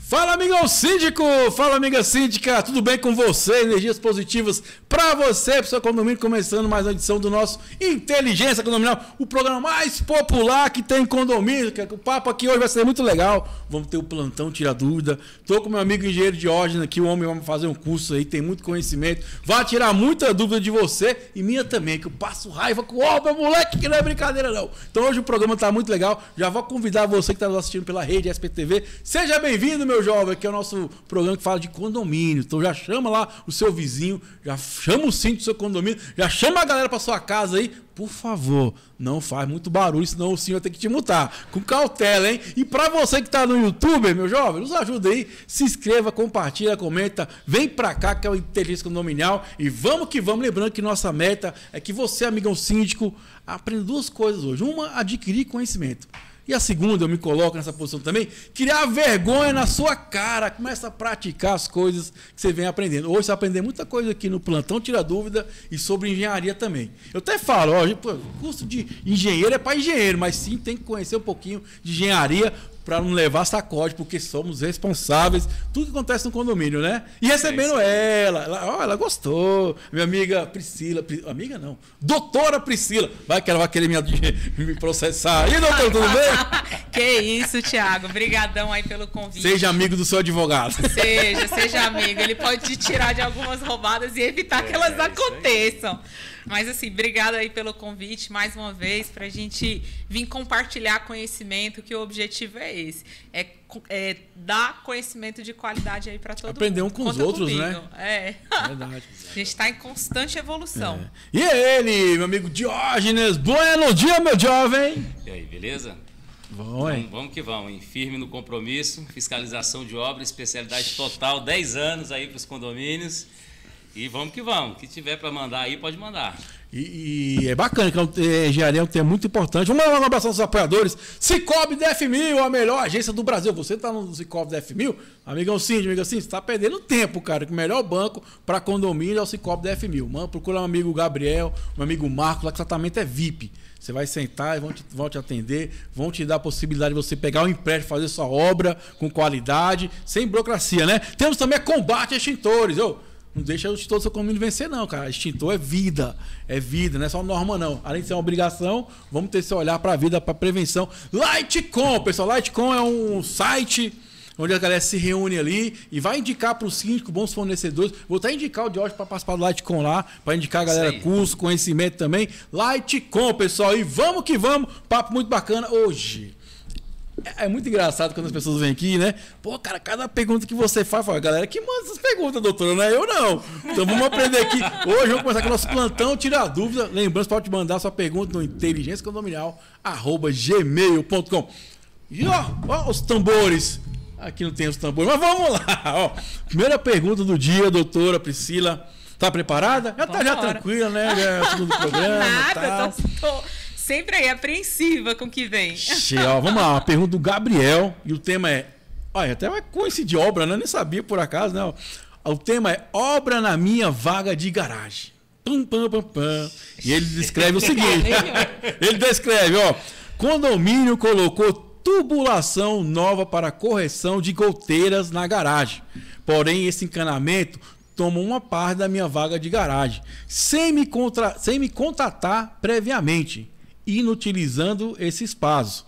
Fala, amigão síndico! Fala, amiga síndica! Tudo bem com você? Energias positivas para você, para o seu condomínio, começando mais uma edição do nosso Inteligência Condominial, o programa mais popular que tem em condomínio. O papo aqui hoje vai ser muito legal. Vamos ter o plantão Tira Dúvida. Estou com meu amigo engenheiro Diógenes aqui, o homem vai fazer um curso aí, tem muito conhecimento. Vai tirar muita dúvida de você e minha também, que eu passo raiva com obra, moleque, que não é brincadeira não. Então hoje o programa está muito legal. Já vou convidar você que está nos assistindo pela rede SPTV. Seja bem-vindo, meu jovem, que é o nosso programa que fala de condomínio. Então já chama lá o seu vizinho, já chama o síndico do seu condomínio, já chama a galera para sua casa aí. Por favor, não faz muito barulho, senão o senhor vai ter que te multar. Com cautela, hein? E para você que está no YouTube, meu jovem, nos ajuda aí. Se inscreva, compartilha, comenta. Vem para cá que é o Inteligência Condominial. E vamos que vamos. Lembrando que nossa meta é que você, amigão síndico, aprenda duas coisas hoje. Uma, adquirir conhecimento. E a segunda, eu me coloco nessa posição também, criar vergonha na sua cara. Começa a praticar as coisas que você vem aprendendo. Hoje você vai aprender muita coisa aqui no Plantão Tira Dúvida e sobre engenharia também. Eu até falo, ó, curso de engenheiro é para engenheiro, mas sim tem que conhecer um pouquinho de engenharia para não levar sacode, porque somos responsáveis. Tudo que acontece no condomínio, né? E recebendo ela gostou. Minha amiga Priscila, amiga não, doutora Priscila, vai que ela vai querer me processar. E doutor, tudo bem? Que isso, Thiago. Brigadão aí pelo convite. Seja amigo do seu advogado. Seja amigo. Ele pode te tirar de algumas roubadas e evitar que elas aconteçam. Mas assim, obrigada aí pelo convite mais uma vez para a gente vir compartilhar conhecimento, que o objetivo é esse, é dar conhecimento de qualidade aí para todo mundo. Aprender um com os outros, comigo, né? É. Verdade. A gente está em constante evolução. E ele, meu amigo Diógenes, bom dia, meu jovem. E aí, beleza? Bom, hein? Vamos que vamos, hein? Firme no compromisso, fiscalização de obra, especialidade total, 10 anos aí para os condomínios. E vamos que vamos. O que tiver para mandar aí, pode mandar. E é bacana, que a engenharia é um tema muito importante. Vamos mandar um abraço aos apoiadores. Cicobi DF1000, a melhor agência do Brasil. Você está no Cicobi DF1000? Amigão Cíndio, você está perdendo tempo, cara. Que o melhor banco para condomínio é o Cicobi DF1000. Mano, procura um amigo Gabriel, um amigo Marcos, lá que o tratamento é VIP. Você vai sentar e vão te atender, vão te dar a possibilidade de você pegar um empréstimo, fazer sua obra com qualidade, sem burocracia, né? Temos também a Combate Extintores, Não deixa o extintor do seu condomínio vencer, não, cara. Extintor é vida, não é só norma, não. Além de ser uma obrigação, vamos ter esse olhar para a vida, para prevenção. Lightcom, pessoal, Lightcom é um site onde a galera se reúne ali e vai indicar para o síndico bons fornecedores. Vou até indicar o Diógenes para participar do Lightcom lá, para indicar a galera curso, conhecimento também. Lightcom, pessoal, e vamos que vamos. Papo muito bacana hoje. É muito engraçado quando as pessoas vêm aqui, né? Pô, cara, cada pergunta que você faz, a galera que manda essas perguntas, doutora, não é eu não. Então vamos aprender aqui. Hoje vamos começar com o nosso plantão, tirar dúvida. Lembrando, você pode mandar sua pergunta no inteligenciacondominial@gmail.com. E ó, os tambores. Aqui não tem os tambores, mas vamos lá. Ó, primeira pergunta do dia, doutora Priscila. Tá preparada? Já tá tranquila, né? Já é o segundo programa. Nada, tô sempre aí, apreensiva com o que vem. Ó, vamos lá, uma pergunta do Gabriel. E o tema é... Olha, até vai coincidir obra, né? Eu nem sabia por acaso, né? O tema é obra na minha vaga de garagem. E ele descreve o seguinte. Ele descreve, condomínio colocou tubulação nova para correção de goteiras na garagem. Porém, esse encanamento toma uma parte da minha vaga de garagem, sem me contatar previamente, inutilizando esse espaço.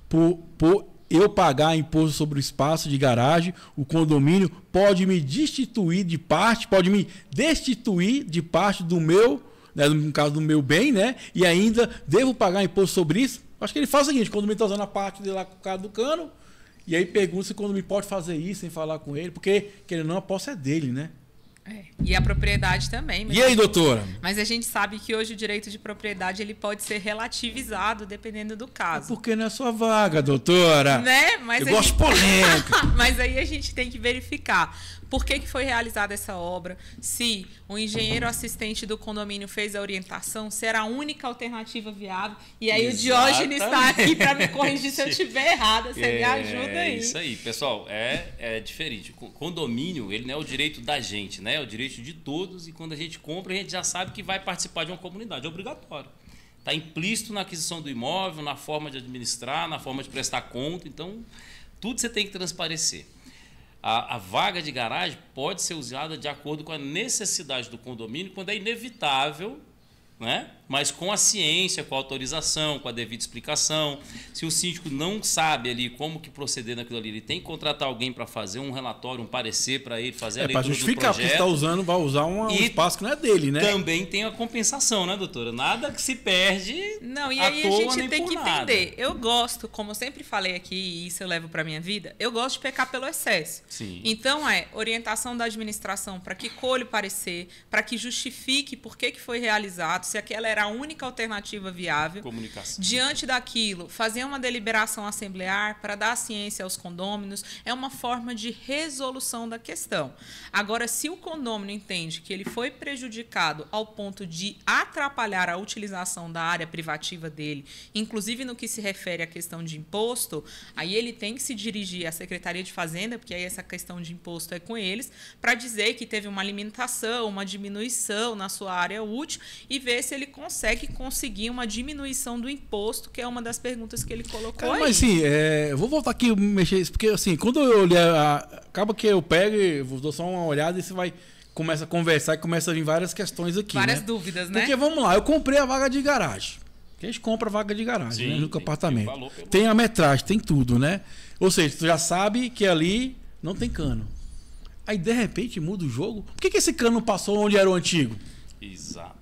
Por eu pagar imposto sobre o espaço de garagem, o condomínio pode me destituir de parte do meu, né, no caso do meu bem, né? E ainda devo pagar imposto sobre isso. Acho que ele faz o seguinte: quando me está usando a parte dele lá com o cara do cano, e aí pergunta se quando me pode fazer isso sem falar com ele, porque querendo ou não, a posse é dele, né? E a propriedade também. E aí, doutora? Mas a gente sabe que hoje o direito de propriedade ele pode ser relativizado dependendo do caso. Porque não é sua vaga, doutora. Né? Mas eu gosto de polêmica. Mas aí a gente tem que verificar por que foi realizada essa obra, se o engenheiro assistente do condomínio fez a orientação, se era a única alternativa viável. E aí o Diógenes está aqui para me corrigir se eu estiver errada. Você me ajuda aí. É isso aí, pessoal. É diferente. O condomínio, ele não é o direito da gente, né? É o direito de todos. E quando a gente compra, a gente já sabe que vai participar de uma comunidade. É obrigatório. Está implícito na aquisição do imóvel, na forma de administrar, na forma de prestar conta. Então, Tudo você tem que transparecer. A vaga de garagem pode ser usada de acordo com a necessidade do condomínio, quando é inevitável, né? Mas com a ciência, com a autorização, com a devida explicação. Se o síndico não sabe ali como que proceder naquilo ali, ele tem que contratar alguém para fazer um relatório, um parecer para ele fazer a leitura do projeto. Para justificar, porque você está usando, vai usar um espaço que não é dele, né? Também tem a compensação, né, doutora? Nada que se perde. Não, e aí a gente tem que entender. Eu gosto, como eu sempre falei aqui, e isso eu levo para minha vida, eu gosto de pecar pelo excesso. Sim. Então, orientação da administração para que colhe o parecer, para que justifique por que foi realizado, se aquela era a única alternativa viável. Comunicação. Diante daquilo, fazer uma deliberação assemblear para dar ciência aos condôminos é uma forma de resolução da questão. Agora, se o condômino entende que ele foi prejudicado ao ponto de atrapalhar a utilização da área privativa dele, inclusive no que se refere à questão de imposto, aí ele tem que se dirigir à Secretaria de Fazenda, porque aí essa questão de imposto é com eles, para dizer que teve uma limitação, uma diminuição na sua área útil e ver se ele conseguir uma diminuição do imposto, que é uma das perguntas que ele colocou aí. Mas assim, vou voltar aqui e mexer isso, porque assim, quando eu olhei, acaba que eu pego e vou dar só uma olhada e você começa a conversar e começa a vir várias questões aqui. Várias dúvidas, né? Porque vamos lá, eu comprei a vaga de garagem. A gente compra a vaga de garagem, sim, né, no apartamento. Tem a metragem, tem tudo, né? Ou seja, tu já sabe que ali não tem cano. Aí, de repente, muda o jogo. Por que esse cano passou onde era o antigo? Exato.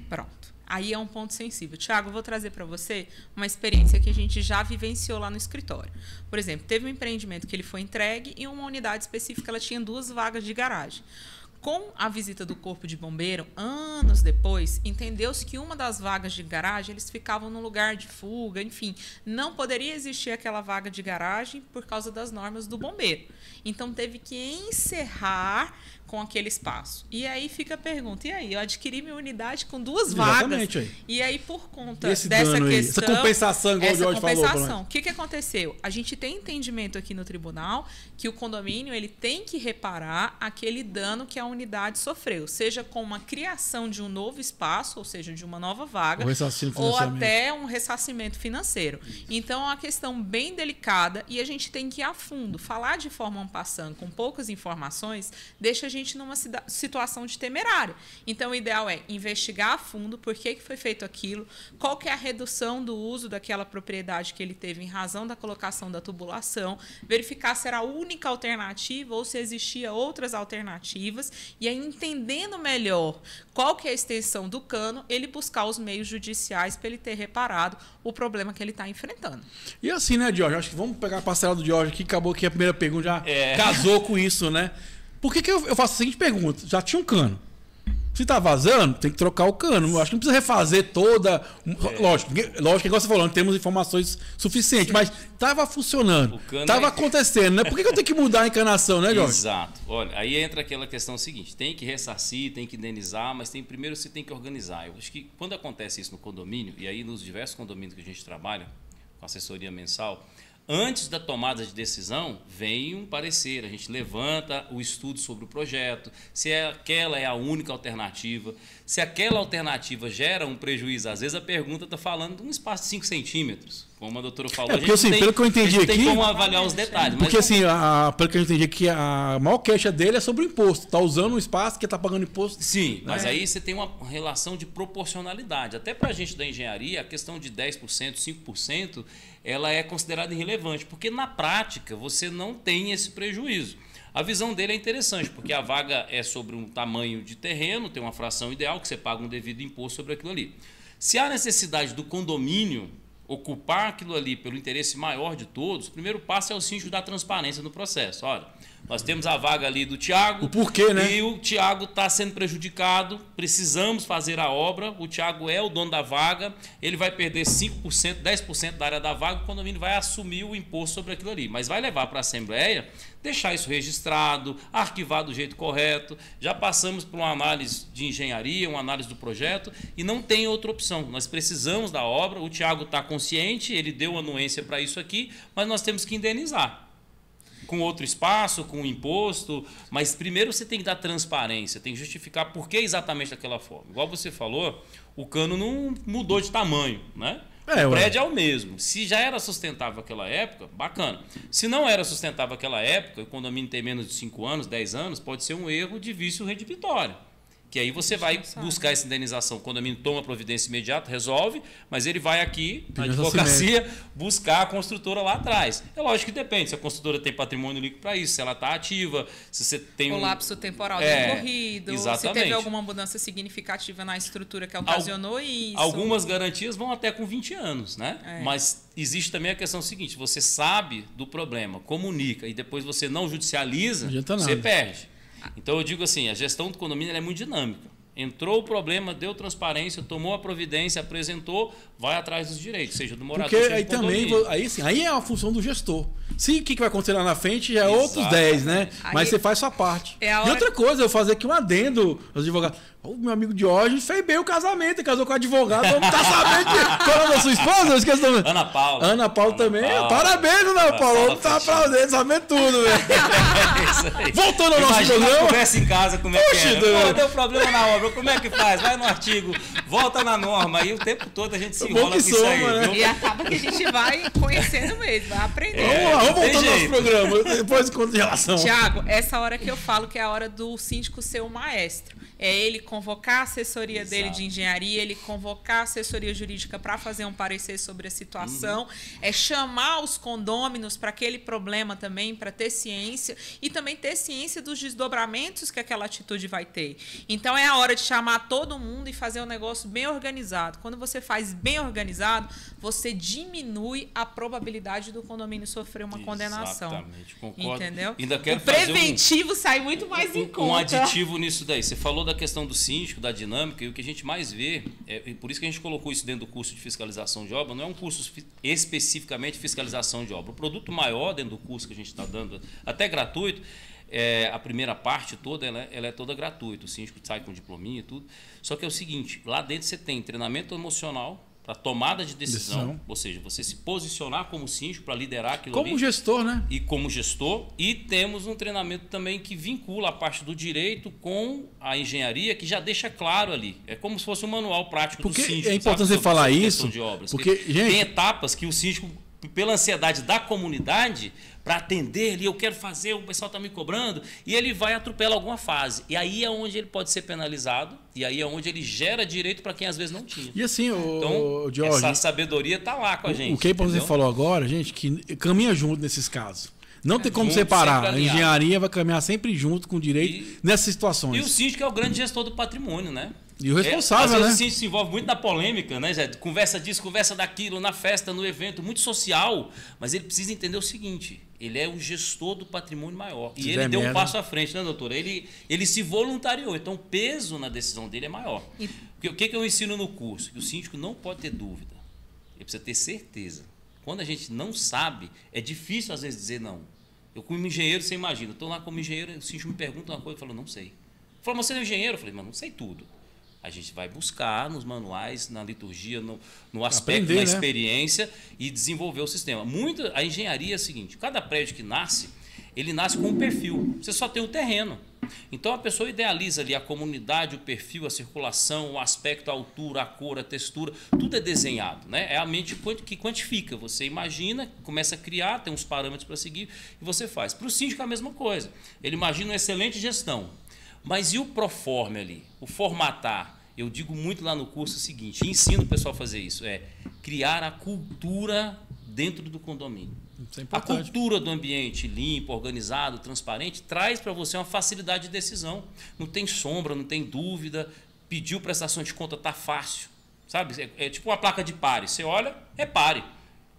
Pronto. Aí é um ponto sensível. Tiago, eu vou trazer para você uma experiência que a gente já vivenciou lá no escritório. Por exemplo, teve um empreendimento que ele foi entregue e uma unidade específica ela tinha 2 vagas de garagem. Com a visita do Corpo de Bombeiro, anos depois, entendeu-se que uma das vagas de garagem, eles ficavam no lugar de fuga, enfim, não poderia existir aquela vaga de garagem por causa das normas do bombeiro. Então, teve que encerrar com aquele espaço. E aí fica a pergunta, e aí? Eu adquiri minha unidade com 2 vagas. Aí. E aí, por conta dessa questão... Essa compensação, igual o Jorge falou. O que aconteceu? A gente tem entendimento aqui no tribunal que o condomínio ele tem que reparar aquele dano que a unidade sofreu, seja com uma criação de um novo espaço, ou seja, de uma nova vaga, ou até um ressarcimento financeiro. Então, é uma questão bem delicada e a gente tem que ir a fundo. Falar de forma en passant, com poucas informações, deixa a gente numa situação de temerária. Então, o ideal é investigar a fundo por que foi feito aquilo, qual que é a redução do uso daquela propriedade que ele teve em razão da colocação da tubulação, verificar se era a única alternativa ou se existia outras alternativas, e aí, entendendo melhor qual que é a extensão do cano, ele buscar os meios judiciais para ele ter reparado o problema que ele está enfrentando. E assim, né, Jorge? Acho que vamos pegar a parcela do Jorge aqui, acabou que a primeira pergunta já casou com isso, né? Por que eu faço a seguinte pergunta? Já tinha um cano. Se tá vazando, tem que trocar o cano. Eu acho que não precisa refazer toda... Lógico, igual você falou, não temos informações suficientes, mas estava funcionando, estava acontecendo, né? Por que eu tenho que mudar a encanação, né, Jorge? Exato. Olha, aí entra aquela questão seguinte, tem que ressarcir, tem que indenizar, mas primeiro você tem que organizar. Eu acho que quando acontece isso no condomínio, e aí nos diversos condomínios que a gente trabalha, com assessoria mensal, antes da tomada de decisão, vem um parecer, a gente levanta o estudo sobre o projeto, se aquela é a única alternativa, se aquela alternativa gera um prejuízo. Às vezes a pergunta está falando de um espaço de 5 centímetros, como a doutora falou. Porque, assim, pelo que eu entendi aqui... tem como avaliar os detalhes. Porque, assim, pelo que eu entendi aqui, a maior queixa dele é sobre o imposto. Está usando um espaço que está pagando imposto. Sim, mas aí você tem uma relação de proporcionalidade. Até para a gente da engenharia, a questão de 10%, 5%, ela é considerada irrelevante, porque na prática você não tem esse prejuízo. A visão dele é interessante, porque a vaga é sobre um tamanho de terreno, tem uma fração ideal que você paga um devido imposto sobre aquilo ali. Se há necessidade do condomínio ocupar aquilo ali pelo interesse maior de todos, o primeiro passo é o síndico dar transparência no processo. Olha, nós temos a vaga ali do Tiago. O porquê, né? E o Tiago está sendo prejudicado, precisamos fazer a obra, o Tiago é o dono da vaga, ele vai perder 5%, 10% da área da vaga, o condomínio vai assumir o imposto sobre aquilo ali. Mas vai levar para a Assembleia, deixar isso registrado, arquivado do jeito correto. Já passamos por uma análise de engenharia, uma análise do projeto, e não tem outra opção. Nós precisamos da obra, o Tiago está consciente, ele deu anuência para isso aqui, mas nós temos que indenizar. Com outro espaço, com imposto, mas primeiro você tem que dar transparência, tem que justificar por que exatamente daquela forma. Igual você falou, o cano não mudou de tamanho, né? O prédio é o mesmo. Se já era sustentável naquela época, bacana. Se não era sustentável naquela época, o condomínio tem menos de 5 anos, 10 anos, pode ser um erro de vício redivitório. Que aí você vai buscar essa indenização. O condomínio toma providência imediata, resolve, mas ele vai aqui, na advocacia, buscar a construtora lá atrás. É lógico que depende. Se a construtora tem patrimônio líquido para isso, se ela está ativa, se você tem colapso temporal decorrido, exatamente. Se teve alguma mudança significativa na estrutura que ocasionou isso. Algumas garantias vão até com 20 anos, né? Mas existe também a questão seguinte, você sabe do problema, comunica, e depois você não judicializa, você perde. Então eu digo assim, a gestão do condomínio é muito dinâmica. Entrou o problema, deu transparência, tomou a providência, apresentou, vai atrás dos direitos, seja do morador, porque seja aí do também, aí é a função do gestor. Se o que vai acontecer lá na frente já é outros 10, né? Mas você faz sua parte. E outra coisa, eu fazer aqui um adendo aos advogados. O meu amigo Diógenes fez bem o casamento, ele casou com advogado, vamos estar sabendo qual é a sua esposa? Eu esqueci também. Ana Paula. Ana Paula também. Parabéns, Ana Paula. Vamos estar aplaudindo, sabendo tudo, velho. Voltando ao nosso programa. Conversa em casa, como é que é? Deu problema na obra, como é que faz? Vai no artigo, volta na norma. Aí o tempo todo a gente se enrola com isso aí. Né? E acaba que a gente vai conhecendo mesmo, vai aprendendo. Vamos lá, vamos voltar ao nosso programa. Depois conta de relação. Tiago, essa hora que eu falo que é a hora do síndico ser o maestro. É ele convocar a assessoria dele de engenharia, ele convocar a assessoria jurídica para fazer um parecer sobre a situação, é chamar os condôminos para aquele problema também, para ter ciência, e também ter ciência dos desdobramentos que aquela atitude vai ter. Então, é a hora de chamar todo mundo e fazer um negócio bem organizado. Quando você faz bem organizado, você diminui a probabilidade do condomínio sofrer uma condenação. Exatamente, concordo. Entendeu? Ainda quero o preventivo sai muito mais em conta. Um aditivo nisso daí. Você falou da questão do síndico, da dinâmica, e o que a gente mais vê, e por isso que a gente colocou isso dentro do curso de fiscalização de obra, não é um curso especificamente de fiscalização de obra. O produto maior dentro do curso que a gente está dando, até gratuito, a primeira parte toda, ela é toda gratuita, o síndico sai com diplominha e tudo. Só que é o seguinte, lá dentro você tem treinamento emocional, para tomada de decisão, ou seja, você se posicionar como síndico para liderar aquilo ali. Como gestor, né? E como gestor. E temos um treinamento também que vincula a parte do direito com a engenharia, que já deixa claro ali. É como se fosse um manual prático do síndico. Porque é importante você falar isso, de obras. porque, gente, tem etapas que o síndico, pela ansiedade da comunidade, para atender ali, eu quero fazer, o pessoal está me cobrando, e ele vai atropelar alguma fase. E aí é onde ele pode ser penalizado, e aí é onde ele gera direito para quem às vezes não tinha. E assim, então, Jorge, essa sabedoria está lá com a gente. O que você falou agora, gente, que caminha junto nesses casos. Não tem como separar. A engenharia vai caminhar sempre junto com o direito nessas situações. E o síndico é o grande gestor do patrimônio, né? E o responsável, às vezes né? O síndico se envolve muito na polêmica, né, Zé? Conversa disso, conversa daquilo, na festa, no evento, muito social. Mas ele precisa entender o seguinte: ele é o gestor do patrimônio maior. E ele deu um passo à frente, né, doutora? Ele se voluntariou. Então, o peso na decisão dele é maior. Porque o que eu ensino no curso? Que o síndico não pode ter dúvida. Ele precisa ter certeza. Quando a gente não sabe, é difícil, às vezes, dizer não. Eu, como engenheiro, você imagina. Estou lá como engenheiro, o síndico me pergunta uma coisa, eu falo, não sei. Ele falou, mas você é engenheiro? Eu falei, mas não sei tudo. A gente vai buscar nos manuais, na liturgia, no aspecto da experiência, e desenvolver o sistema. A engenharia é o seguinte, cada prédio que nasce, ele nasce com um perfil. Você só tem o terreno. Então a pessoa idealiza ali a comunidade, o perfil, a circulação, o aspecto, a altura, a cor, a textura, tudo é desenhado, né? É a mente que quantifica. Você imagina, começa a criar, tem uns parâmetros para seguir e você faz. Para o síndico é a mesma coisa. Ele imagina uma excelente gestão. Mas e o proforme ali? O formatar? Eu digo muito lá no curso o seguinte, e ensino o pessoal a fazer isso, é criar a cultura dentro do condomínio. A cultura do ambiente limpo, organizado, transparente, traz para você uma facilidade de decisão. Não tem sombra, não tem dúvida, pediu prestação de conta, está fácil. Sabe? É tipo uma placa de pare. Você olha, é pare.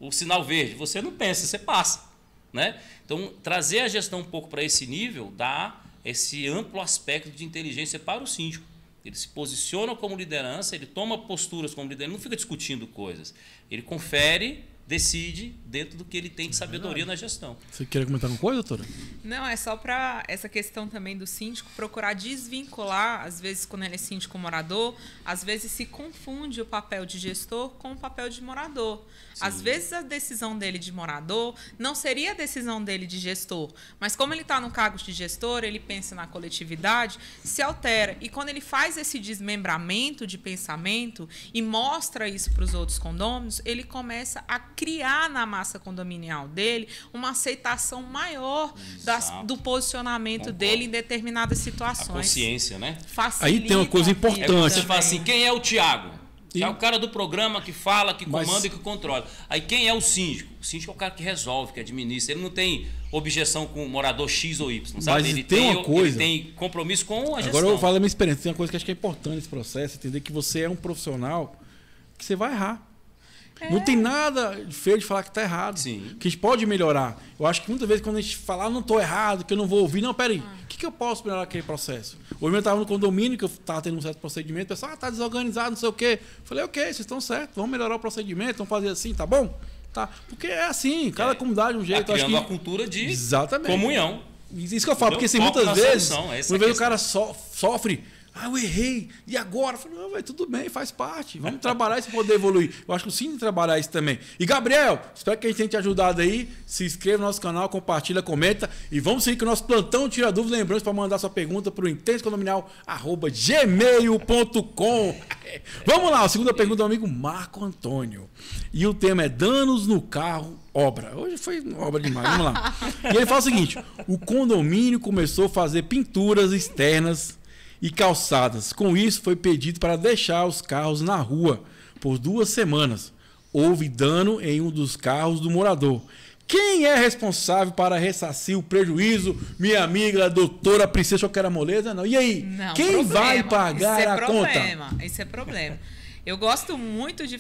O sinal verde, você não pensa, você passa. Né? Então, trazer a gestão um pouco para esse nível dá esse amplo aspecto de inteligência para o síndico. Ele se posiciona como liderança, ele toma posturas como liderança, não fica discutindo coisas. Ele confere decide dentro do que ele tem de sabedoria na gestão. Você quer comentar alguma coisa, doutora? Não, é só para essa questão também do síndico procurar desvincular, às vezes quando ele é síndico morador, às vezes se confunde o papel de gestor com o papel de morador. Sim. Às vezes a decisão dele de morador não seria a decisão dele de gestor, mas como ele está no cargo de gestor, ele pensa na coletividade, se altera. E quando ele faz esse desmembramento de pensamento e mostra isso para os outros condôminos, ele começa a criar na massa condominial dele uma aceitação maior do posicionamento Concordo. dele em determinadas situações. A consciência, né? Facilita. Aí tem uma coisa importante. Você fala assim, quem é o Tiago? É o cara do programa que fala, que comanda e que controla. Aí quem é o síndico? O síndico é o cara que resolve, que administra. Ele não tem objeção com o morador X ou Y, sabe? Mas Ele tem uma coisa. Ele tem compromisso com a gestão. Agora eu falo da minha experiência. Tem uma coisa que eu acho que é importante nesse processo, entender que você é um profissional que você vai errar. Não tem nada feio de falar que está errado. Sim. Que a gente pode melhorar. Eu acho que muitas vezes quando a gente fala, não estou errado, que eu não vou ouvir, não, peraí, o que eu posso melhorar aquele processo? Hoje eu estava no condomínio, que eu estava tendo um certo procedimento, o pessoal, está desorganizado, não sei o quê. Eu falei, ok, vocês estão certos, vamos melhorar o procedimento, vamos fazer assim, tá bom? Tá. Porque é assim, cada comunidade de um jeito. Tá criando acho que... uma cultura de Exatamente. comunhão. Isso que eu falo, porque assim, Foco muitas na vezes, solução, essa uma vez o questão. cara sofre, eu errei, e agora? Eu falei, não, véio, tudo bem, faz parte, vamos trabalhar isso para poder evoluir. Eu acho que sim de trabalhar isso também. E Gabriel, espero que a gente tenha te ajudado aí, se inscreva no nosso canal, compartilha, comenta, e vamos seguir com o nosso plantão Tira Dúvidas, lembrando para mandar sua pergunta para o intensocondominial@gmail.com. Vamos lá, a segunda pergunta do amigo Marco Antônio, e o tema é danos no carro, obra. Hoje foi obra demais, vamos lá. E ele fala o seguinte, o condomínio começou a fazer pinturas externas e calçadas. Com isso, foi pedido para deixar os carros na rua por 2 semanas. Houve dano em um dos carros do morador. Quem é responsável para ressarcir o prejuízo? Minha amiga, doutora Princesa Choquera Moleza? Não. E aí? Não, quem problema. vai pagar a conta? Isso é problema. Eu gosto muito de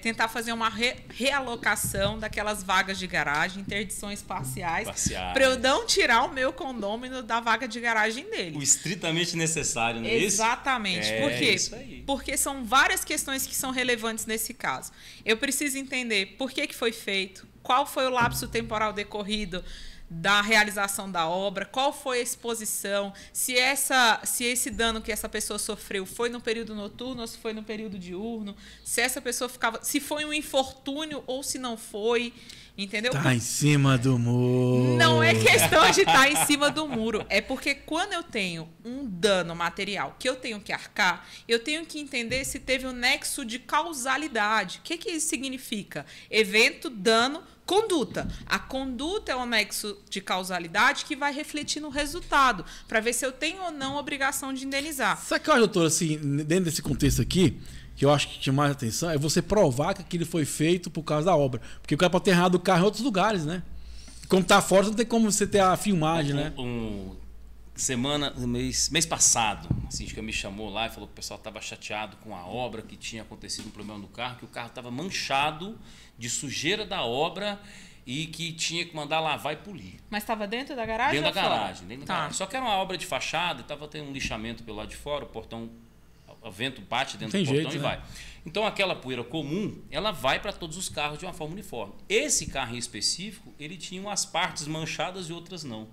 tentar fazer uma realocação daquelas vagas de garagem, interdições parciais. para eu não tirar o meu condômino da vaga de garagem dele. O estritamente necessário, não é isso? Exatamente. É, Por quê? isso aí. Porque são várias questões que são relevantes nesse caso. Eu preciso entender por que foi feito, qual foi o lapso temporal decorrido da realização da obra, qual foi a exposição, se esse dano que essa pessoa sofreu foi no período noturno ou se foi no período diurno, se essa pessoa se foi um infortúnio ou se não foi, entendeu? Tá em cima do muro. Não é questão de estar em cima do muro, é porque quando eu tenho um dano material que eu tenho que arcar, eu tenho que entender se teve um nexo de causalidade. O que isso significa? Evento, dano, conduta. A conduta é o nexo de causalidade que vai refletir no resultado, para ver se eu tenho ou não obrigação de indenizar. Sabe o que eu acho, doutor, assim, dentro desse contexto aqui, que eu acho que tinha mais atenção, é você provar que aquilo foi feito por causa da obra. Porque o cara pode ter errado o carro em outros lugares, né? Como tá fora, não tem como você ter a filmagem, né? Mês passado, a síndica me chamou lá e falou que o pessoal estava chateado com a obra, que tinha acontecido um problema no carro, que o carro estava manchado de sujeira da obra e que tinha que mandar lavar e polir. Mas estava dentro da garagem? Dentro da fora? garagem, dentro da garagem. Só que era uma obra de fachada, estava tendo um lixamento pelo lado de fora, o portão, o vento bate dentro do portão e vai. Então aquela poeira comum, ela vai para todos os carros de uma forma uniforme. Esse carro em específico, ele tinha umas partes manchadas e outras não.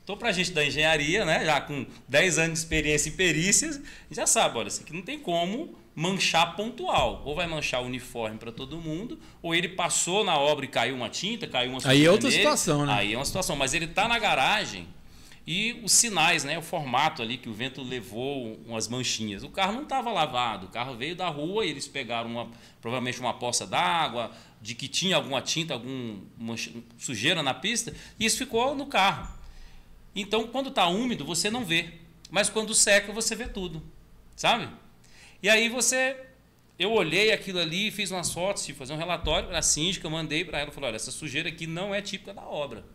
Então, para a gente da engenharia, né, já com 10 anos de experiência em perícias, já sabe, olha, isso aqui não tem como manchar pontual. Ou vai manchar uniforme para todo mundo, ou ele passou na obra e caiu uma tinta, caiu uma Aí é outra nele. situação, né? Aí é uma situação, mas ele está na garagem e os sinais, né, o formato ali que o vento levou umas manchinhas. O carro não estava lavado, o carro veio da rua e eles pegaram provavelmente uma poça d'água, de que tinha alguma tinta, alguma sujeira na pista, e isso ficou no carro. Então, quando está úmido, você não vê. Mas quando seca, você vê tudo. Sabe? E aí eu olhei aquilo ali, fiz umas fotos, tive que fazer um relatório para a síndica, mandei para ela, falei, olha, essa sujeira aqui não é típica da obra.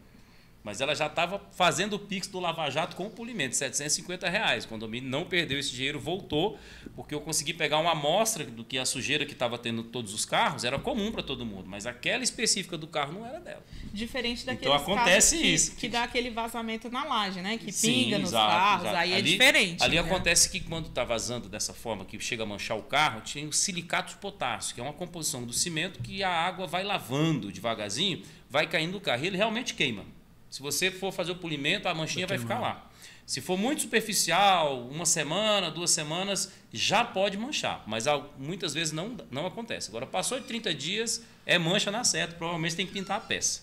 Mas ela já estava fazendo o Pix do Lava Jato com o polimento, R$750. O condomínio não perdeu esse dinheiro, voltou, porque eu consegui pegar uma amostra do que a sujeira que estava tendo todos os carros era comum para todo mundo, mas aquela específica do carro não era dela. Diferente daqueles então acontece casos isso. Que dá aquele vazamento na laje, né? Que Sim, pinga nos exato, carros, exato. aí é Ali, diferente. Ali né? acontece que quando está vazando dessa forma, que chega a manchar o carro, tem o silicato de potássio, que é uma composição do cimento que a água vai lavando devagarzinho, vai caindo no carro e ele realmente queima. Se você for fazer o polimento, a manchinha vai ficar lá. Se for muito superficial, 1 semana, 2 semanas, já pode manchar. Mas muitas vezes não acontece. Agora, passou de 30 dias, é mancha na seta. Provavelmente tem que pintar a peça.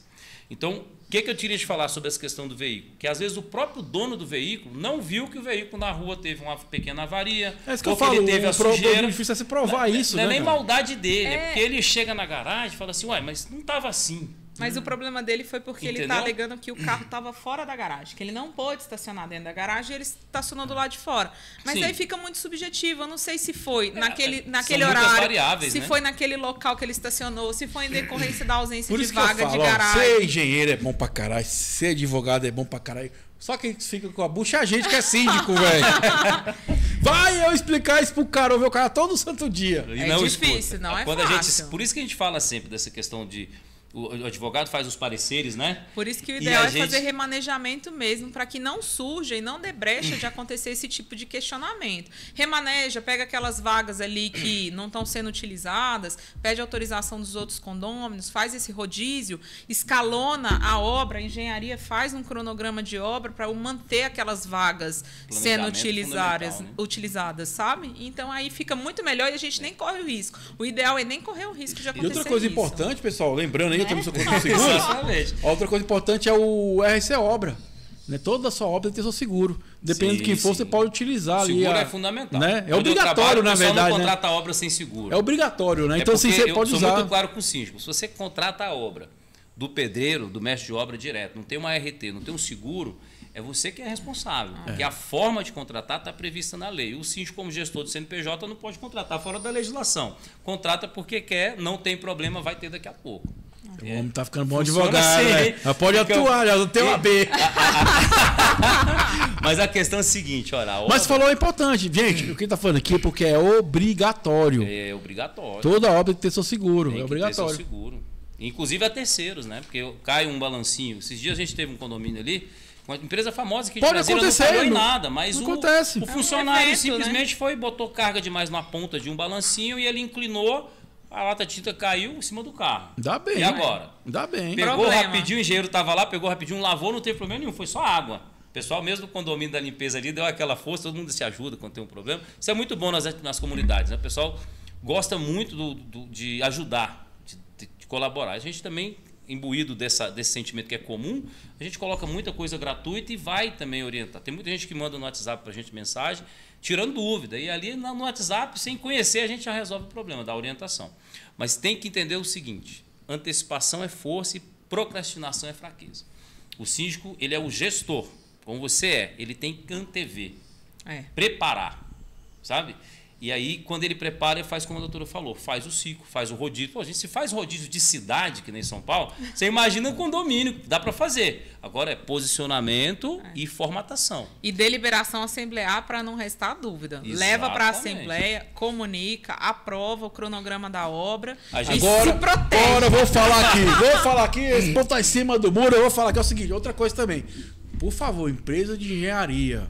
Então, o que eu queria te falar sobre essa questão do veículo? Que às vezes o próprio dono do veículo não viu que o veículo na rua teve uma pequena avaria. É isso que eu falo, ele teve a sujeira. É difícil você provar isso, não né? Não é nem cara? maldade dele. É porque ele chega na garagem e fala assim, ué, mas não estava assim. Mas o problema dele foi porque ele Entendeu? está alegando que o carro estava fora da garagem, que ele não pôde estacionar dentro da garagem e ele estacionou do lado de fora. Mas Sim. aí fica muito subjetivo. Eu não sei se foi naquele são horário, variáveis, se né? foi naquele local que ele estacionou, se foi em decorrência da ausência Por de isso que eu vaga falo, de ó, garagem. ser engenheiro é bom pra caralho, ser advogado é bom pra caralho. Só que fica com a bucha a gente que é síndico, velho. Vai eu explicar isso pro cara, ouvir o cara todo santo dia. E É não difícil, escuta. não é Quando fácil. Por isso que a gente fala sempre dessa questão de... O advogado faz os pareceres, né? Por isso que o E ideal a é gente- fazer remanejamento mesmo, para que não surja e não dê brecha de acontecer esse tipo de questionamento. Remaneja, pega aquelas vagas ali que não estão sendo utilizadas, pede autorização dos outros condôminos, faz esse rodízio, escalona a obra, a engenharia faz um cronograma de obra para manter aquelas vagas sendo Planejamento utilizadas, sabe? Então aí fica muito melhor e a gente nem corre o risco. O ideal é nem correr o risco de E acontecer outra coisa isso. importante, pessoal, lembrando aí, eu tenho seu seguro. Exatamente. Outra coisa importante é o RC Obra. Né? Toda a sua obra tem que ter seu seguro. Dependendo Sim, de quem for, sim. você pode utilizar O ali. seguro é fundamental. Né? É Onde eu obrigatório, trabalho, na o pessoal verdade. não Né? contrata a obra sem seguro. É obrigatório, né? É Então, assim, porque você pode eu usar. sou muito claro com o síndico. Se você contrata a obra do pedreiro, do mestre de obra direto, não tem uma RT, não tem um seguro, é você que é responsável. Porque a forma de contratar está prevista na lei. O síndico, como gestor do CNPJ, não pode contratar fora da legislação. Contrata porque quer, não tem problema, vai ter daqui a pouco. O homem tá ficando bom Funciona advogado, assim, né? hein? Mas pode atuar, já tem uma B. Mas a questão é a seguinte, olha, a obra Mas falou é importante. Gente, o que tá falando aqui é porque é obrigatório. é obrigatório. Toda obra tem que ter seu seguro. Tem É que ter seu obrigatório. seguro. Inclusive a terceiros, né? Porque cai um balancinho. Esses dias a gente teve um condomínio ali, uma empresa famosa que de Pode Brasília acontecer, não falhou em não- nada, mas não acontece. o É um funcionário evento, simplesmente foi, botou carga demais na ponta de um balancinho e ele inclinou, a lata de tinta caiu em cima do carro. Dá bem. E agora? Dá bem. Pegou Problema. rapidinho, o engenheiro estava lá, pegou rapidinho, lavou, não teve problema nenhum, foi só água. O pessoal mesmo do condomínio da limpeza ali deu aquela força, todo mundo se ajuda quando tem um problema. Isso é muito bom nas comunidades, né? O pessoal gosta muito de ajudar, de colaborar. A gente também, imbuído desse sentimento que é comum, a gente coloca muita coisa gratuita e vai também orientar. Tem muita gente que manda no WhatsApp para a gente mensagem, tirando dúvida. E ali no WhatsApp, sem conhecer, a gente já resolve o problema, dá orientação. Mas tem que entender o seguinte, antecipação é força e procrastinação é fraqueza. O síndico, ele é o gestor, como você é, ele tem que antever, preparar, sabe? E aí, quando ele prepara, ele faz como a doutora falou, faz o ciclo, faz o rodízio. Pô, gente, se faz rodízio de cidade, que nem São Paulo, você imagina um condomínio, dá para fazer. Agora é posicionamento e formatação. E deliberação assemblear para não restar dúvida. Exatamente. Leva para a assembleia, comunica, aprova o cronograma da obra A e gente- se protege. Agora eu vou falar aqui, esse povo tá em cima do muro, eu vou falar aqui é o seguinte, outra coisa também. Por favor, empresa de engenharia,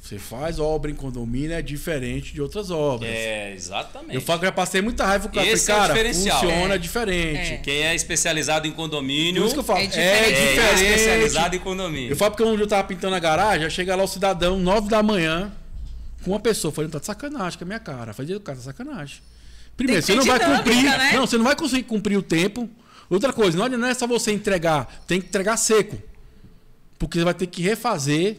você faz obra em condomínio é diferente de outras obras. É, exatamente. Eu falo que já passei muita raiva com o cara. Esse Falei, é o cara, diferencial. funciona É. diferente. É. Quem é especializado em condomínio Por isso que eu falo, É é diferente. diferente. especializado em condomínio. Eu falo porque um dia eu tava pintando a garagem, chega lá o cidadão, 9 da manhã, com uma pessoa, falando, tá de sacanagem com a minha cara. Eu falei, cara, tá de sacanagem. Primeiro, Tem você que não ter vai dinâmica, cumprir. né? Não, você não vai conseguir cumprir o tempo. Outra coisa, não é só você entregar, tem que entregar seco. Porque você vai ter que refazer.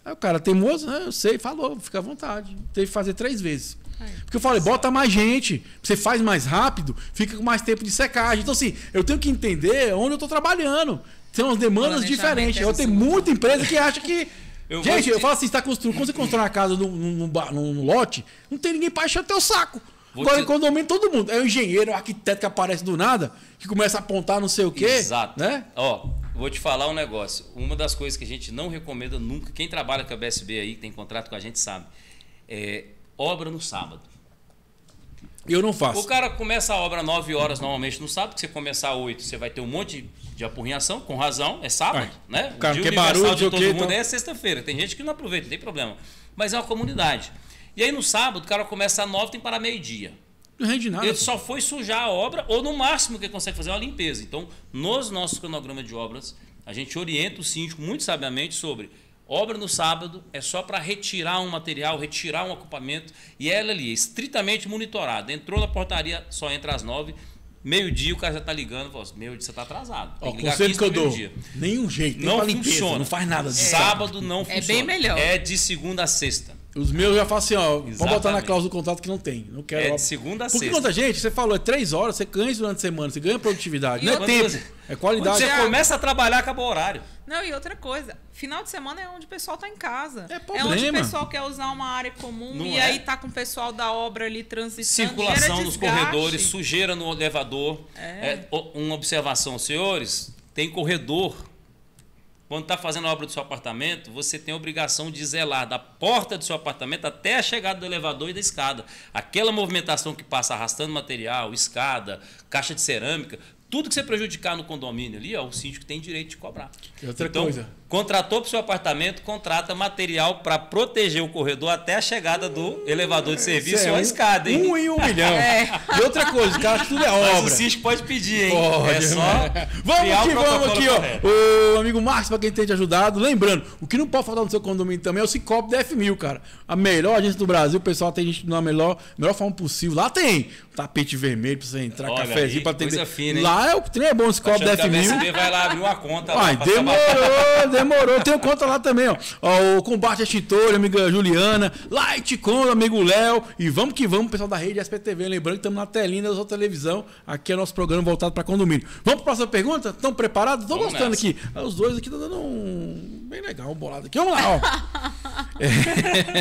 Aí o cara teimoso, eu sei, falou, fica à vontade. Teve que fazer 3 vezes. Porque eu falei, bota mais gente, você faz mais rápido, fica com mais tempo de secagem. Então, assim, eu tenho que entender onde eu estou trabalhando. Tem umas demandas Planejamento diferentes. é Eu tenho tudo. muita empresa que acha que. Eu vou gente, te- eu falo assim, quando você constrói uma casa num lote, não tem ninguém para encher o teu saco. Vou Agora, te- em condomínio, todo mundo. É o engenheiro, é o arquiteto que aparece do nada, que começa a apontar não sei o quê. Exato. Né? Ó, Vou te falar um negócio. Uma das coisas que a gente não recomenda nunca, quem trabalha com a BSB aí, tem contrato com a gente sabe, é obra no sábado. Eu não faço. O cara começa a obra 9 horas normalmente no sábado, que você começar 8, você vai ter um monte de apurrinhação, com razão, é sábado, né? O cara dia quer universal barulho, de todo mundo então... é sexta-feira. Tem gente que não aproveita, não tem problema. Mas é uma comunidade. E aí no sábado, o cara começa às 9, tem para meio-dia. Não rende nada. Ele só foi sujar a obra, ou no máximo que ele consegue fazer é uma limpeza. Então, nos nossos cronogramas de obras, a gente orienta o síndico muito sabiamente sobre obra no sábado é só para retirar um material, retirar um equipamento, e ela ali é estritamente monitorada. Entrou na portaria, só entra às 9, meio-dia o cara já está ligando, fala, meio-dia você está atrasado. Tem O que ligar conselho que eu dou, meio-dia. nenhum jeito, nem Não pra limpeza, funciona. não faz nada disso. Sábado não funciona. É bem melhor. É de segunda a sexta. Os meus já falam assim, ó, pode botar na Exatamente. cláusula do contrato que não tem. Não quero. É ó. de segunda a Porque sexta. quanta gente, você falou, é 3 horas, você ganha isso durante a semana, você ganha produtividade. E Não é quando tempo, você- é qualidade. Quando você começa a trabalhar, acabou o horário. Não, e outra coisa, final de semana é onde o pessoal tá em casa. É onde problema. o pessoal quer usar uma área comum Não e é? aí tá com o pessoal da obra ali transitando. Circulação gera nos desgaste. corredores, sujeira no elevador. Uma observação, senhores, tem corredor. Quando está fazendo a obra do seu apartamento, você tem a obrigação de zelar da porta do seu apartamento até a chegada do elevador e da escada. Aquela movimentação que passa arrastando material, escada, caixa de cerâmica, tudo que você prejudicar no condomínio ali, ó, o síndico tem direito de cobrar. E outra Então, coisa. contratou para o seu apartamento, contrata material para proteger o corredor até a chegada do elevador de serviço Isso é ou a escada, hein? 1 em 1 milhão. E outra coisa, cara, tudo é Mas o obra. síndico pode pedir, hein? Pode, é só né? Vamos criar o que vamos protocolo aqui, ó. correto. O amigo Marcos, para quem tem te ajudado. Lembrando, o que não pode faltar no seu condomínio também é o Cicobi da F1000, cara. A melhor agência do Brasil, o pessoal tem gente na melhor forma possível. Lá tem tapete vermelho para você entrar, Olha cafezinho aí, para atender. coisa fina, hein? Lá é o trem é bom, o Cicobi da Achando que a F1000. BSB vai lá abrir uma conta. lá Ai, pra trabalhar. demorou. Tenho conta lá também, ó. Ó, o Combate Extintor, amiga Juliana, Lightcom, amigo Léo. E vamos que vamos, pessoal da rede SPTV. Lembrando que estamos na telinha da sua televisão. Aqui é o nosso programa voltado para condomínio. Vamos para a próxima pergunta? Estão preparados? Estou Vamos gostando nessa. aqui. Os dois aqui estão dando um bem legal, um bolado aqui. Vamos lá, ó.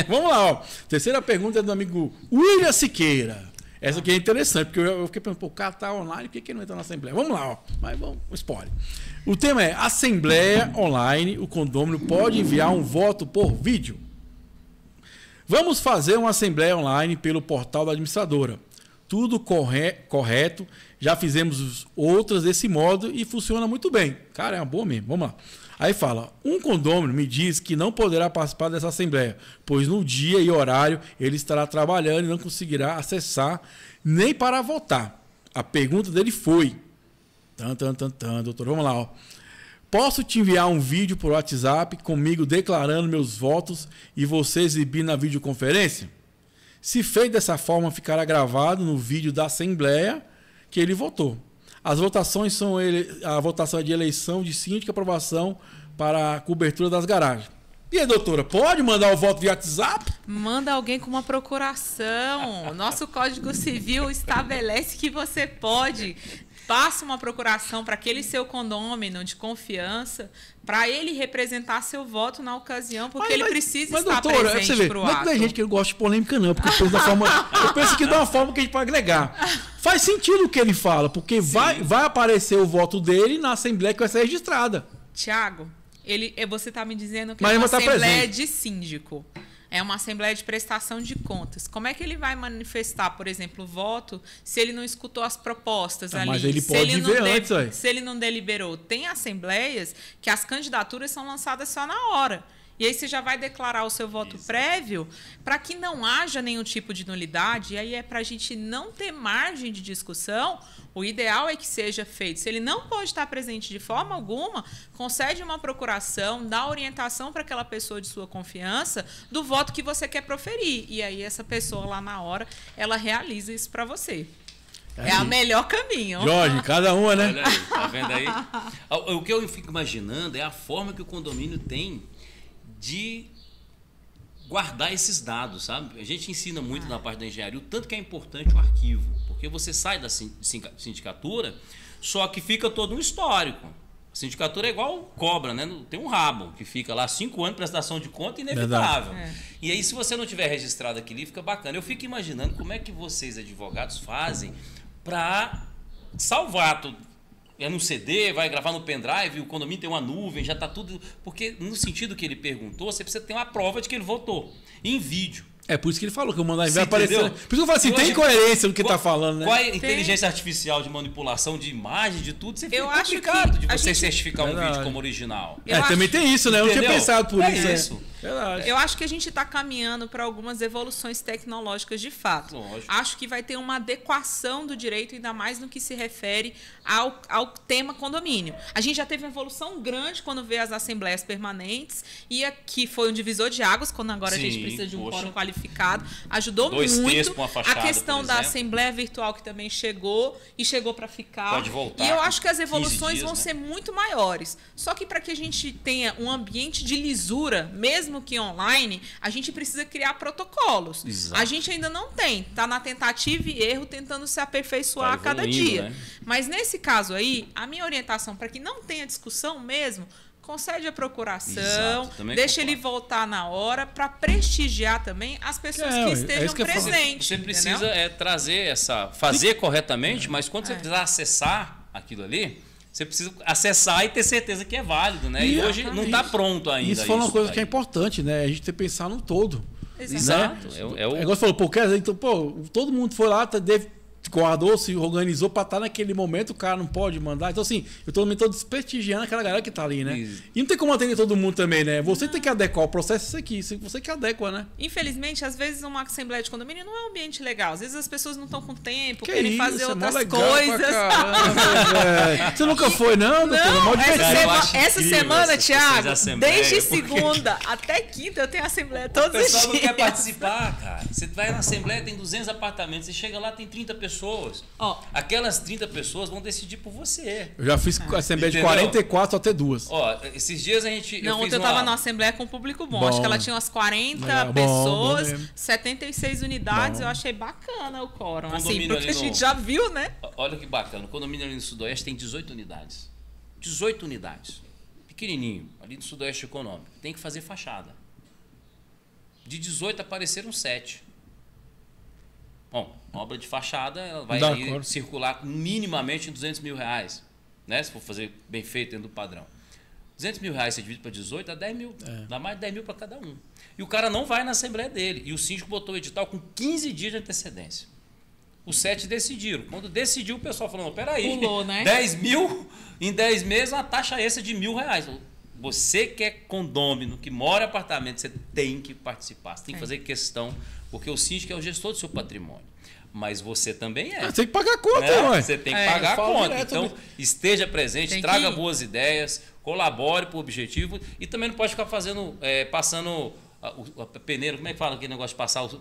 Vamos lá, ó. Terceira pergunta é do amigo William Siqueira. Essa aqui é interessante, porque eu fiquei pensando, pô, o cara tá online, por que ele não entra na Assembleia? Vamos lá, ó. Mas vamos, spoiler. O tema é Assembleia online, o condômino pode enviar um voto por vídeo. Vamos fazer uma Assembleia online pelo portal da administradora. Tudo correto, já fizemos outras desse modo e funciona muito bem. Cara, é uma boa mesmo, vamos lá. Aí fala, um condômino me diz que não poderá participar dessa assembleia, pois no dia e horário ele estará trabalhando e não conseguirá acessar nem para votar. A pergunta dele foi, doutor, vamos lá, ó. Posso te enviar um vídeo por WhatsApp comigo declarando meus votos e você exibir na videoconferência? Se feito dessa forma, ficará gravado no vídeo da assembleia que ele votou. As votações são a votação é de eleição de síndico e aprovação para a cobertura das garagens. E aí, doutora, pode mandar o voto via WhatsApp? Manda alguém com uma procuração. Nosso Código Civil estabelece que você pode. Passa uma procuração para aquele seu condômino de confiança, para ele representar seu voto na ocasião, porque ele precisa estar doutora, presente você vê, para o não é que ato. tem gente que gosta de polêmica, não, porque eu penso que dá uma forma que a gente pode agregar. Faz sentido o que ele fala, porque vai aparecer o voto dele na Assembleia que vai ser registrada. Tiago, você está me dizendo que Mas é uma ele vai estar assembleia presente. de síndico. É uma assembleia de prestação de contas. Como é que ele vai manifestar, por exemplo, o voto se ele não escutou as propostas ali? Mas ele se pode ele ver não antes, aí. se ele não deliberou. Tem assembleias que as candidaturas são lançadas só na hora. E aí você já vai declarar o seu voto prévio para que não haja nenhum tipo de nulidade. E aí é para a gente não ter margem de discussão. O ideal é que seja feito. Se ele não pode estar presente de forma alguma, concede uma procuração, dá orientação para aquela pessoa de sua confiança do voto que você quer proferir. E aí essa pessoa lá na hora, ela realiza isso para você. É o melhor caminho. Jorge, cada uma, né? Olha aí, tá vendo aí? O que eu fico imaginando é a forma que o condomínio tem de guardar esses dados, sabe? A gente ensina muito na parte da engenharia o tanto que é importante o arquivo, porque você sai da sindicatura, só que fica todo um histórico. A sindicatura é igual cobra, né? Tem um rabo que fica lá 5 anos de prestação de conta, inevitável. E aí, se você não tiver registrado aquilo, fica bacana. Eu fico imaginando como é que vocês, advogados, fazem para salvar tudo. é no CD, vai gravar no pendrive, o condomínio tem uma nuvem, já está tudo... Porque no sentido que ele perguntou, você precisa ter uma prova de que ele votou em vídeo. É por isso que ele falou que o mandar vai Entendeu? aparecer. Por isso que eu falo assim, Hoje, tem coerência no que qual, tá falando, né? Qual é a inteligência artificial de manipulação de imagem, de tudo? Você fica Eu acho complicado que de a você gente- certificar um Verdade. vídeo como original. Eu Também acho- tem isso, né? Eu não tinha Entendeu? pensado por É isso. isso. Verdade. Eu acho que a gente está caminhando para algumas evoluções tecnológicas de fato. Lógico. Acho que vai ter uma adequação do direito, ainda mais no que se refere ao tema condomínio. A gente já teve uma evolução grande quando veio as assembleias permanentes, e aqui foi um divisor de águas, quando agora a gente Sim, precisa de um poxa. quórum qualificado. Ajudou 2 muito. terços pra uma fachada, A questão por da exemplo. assembleia virtual que também chegou e chegou para ficar. Pode voltar E eu com acho que as 15 evoluções dias, vão né? ser muito maiores. Só que para que a gente tenha um ambiente de lisura, mesmo que online, a gente precisa criar protocolos. Exato. A gente ainda não tem. Está na tentativa e erro, tentando se aperfeiçoar Tá a cada evoluindo, dia. né? Mas nesse caso aí, a minha orientação para que não tenha discussão mesmo, concede a procuração, Exato, também deixa concordo. ele voltar na hora para prestigiar também as pessoas É, que é estejam isso que eu falo. presentes. Você precisa entendeu? trazer fazer corretamente, mas quando você precisar acessar aquilo ali, você precisa acessar e ter certeza que é válido, né? E hoje não está pronto ainda. Isso foi uma coisa que é daí. importante, né? A gente tem que pensar no todo. Exato. Exato. É igual você falou, pô, quer dizer, então, pô, todo mundo foi lá, guardou, se organizou pra estar naquele momento, o cara não pode mandar. Então, assim, eu também tô desprestigiando aquela galera que tá ali, né? Isso. E não tem como atender todo mundo também, né? Você tem que adequar o processo isso aqui, você que adequa, né? Infelizmente, às vezes uma assembleia de condomínio não é um ambiente legal. Às vezes as pessoas não estão com tempo, Que querem isso, fazer é mó outras legal pra coisas. caramba, velho. Você nunca foi, não, doutor? Não, Mó essa, divertido. Cara, eu acho essa incrível semana, essas questões de Thiago, assembleia, desde porque- segunda até quinta eu tenho assembleia O todos os pessoal dias. não quer participar, cara. Você vai na Assembleia, tem 200 apartamentos, você chega lá, tem 30 pessoas. Ó. Aquelas 30 pessoas vão decidir por você. Eu já fiz assembleia de Entendeu? 44 até 2. Ó, esses dias a gente... Não, fiz ontem eu uma- tava numa assembleia com público bom. Bom. Acho que ela tinha umas 40 Legal. Bom pessoas, mesmo. 76 unidades. Bom. Eu achei bacana o quórum. Assim, Condomínio porque a ali no- gente já viu, né? Olha que bacana. O condomínio ali no Sudoeste tem 18 unidades. 18 unidades. Pequenininho, ali no Sudoeste Econômico. Tem que fazer fachada. De 18 apareceram 7. Bom, obra de fachada ela vai Dá aí acordo. circular minimamente em R$200 mil, né? Se for fazer bem feito dentro do padrão. R$200 mil você divide para 18, dá 10 mil. Dá mais de 10 mil para cada um. E o cara não vai na assembleia dele. E o síndico botou o edital com 15 dias de antecedência. Os 7 decidiram. Quando decidiu, o pessoal falou, não, peraí, Pulou, né? 10 mil em 10 meses, uma taxa extra de R$1.000. Você que é condômino, que mora em apartamento, você tem que participar. Você tem que fazer questão, porque o síndico é o gestor do seu patrimônio. Mas você também é. Você tem que pagar a conta, Né? ué. Você tem que É, pagar a eu falo conta. direto, Então, esteja presente, Tem traga que ir. boas ideias, colabore para o objetivo e também não pode ficar fazendo, passando a peneira, como é que fala aquele negócio de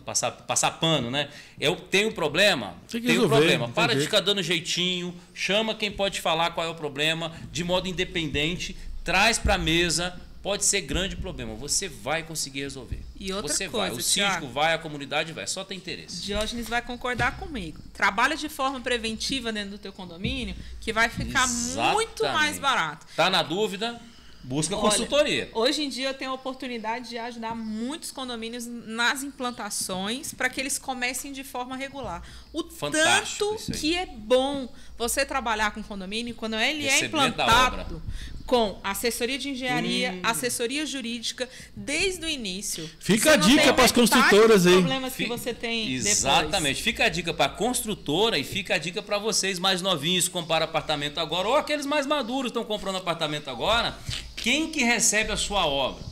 passar pano, né? Eu tenho problema, Tem que tenho resolver, problema. não tem Para de jeito. ficar dando jeitinho, chama quem pode falar qual é o problema, de modo independente, traz para a mesa. Pode ser grande problema, você vai conseguir resolver. E outra você coisa, vai, o síndico Thiago. vai, a comunidade vai, só tem interesse. Diógenes vai concordar comigo. Trabalha de forma preventiva dentro do teu condomínio, que vai ficar muito mais Exatamente. barato. Tá na dúvida? Busca Olha, consultoria. Hoje em dia eu tenho a oportunidade de ajudar muitos condomínios nas implantações para que eles comecem de forma regular. O Fantástico tanto isso aí. que é bom você trabalhar com condomínio quando ele é Receber da implantado com assessoria de engenharia, assessoria jurídica desde o início. Fica Você a não dica tem pras metade construtoras dos aí. problemas que Fi- você tem Exatamente. Fica a dica para a construtora e fica a dica para vocês mais novinhos que compram apartamento agora ou aqueles mais maduros que estão comprando apartamento agora. Quem que recebe a sua obra?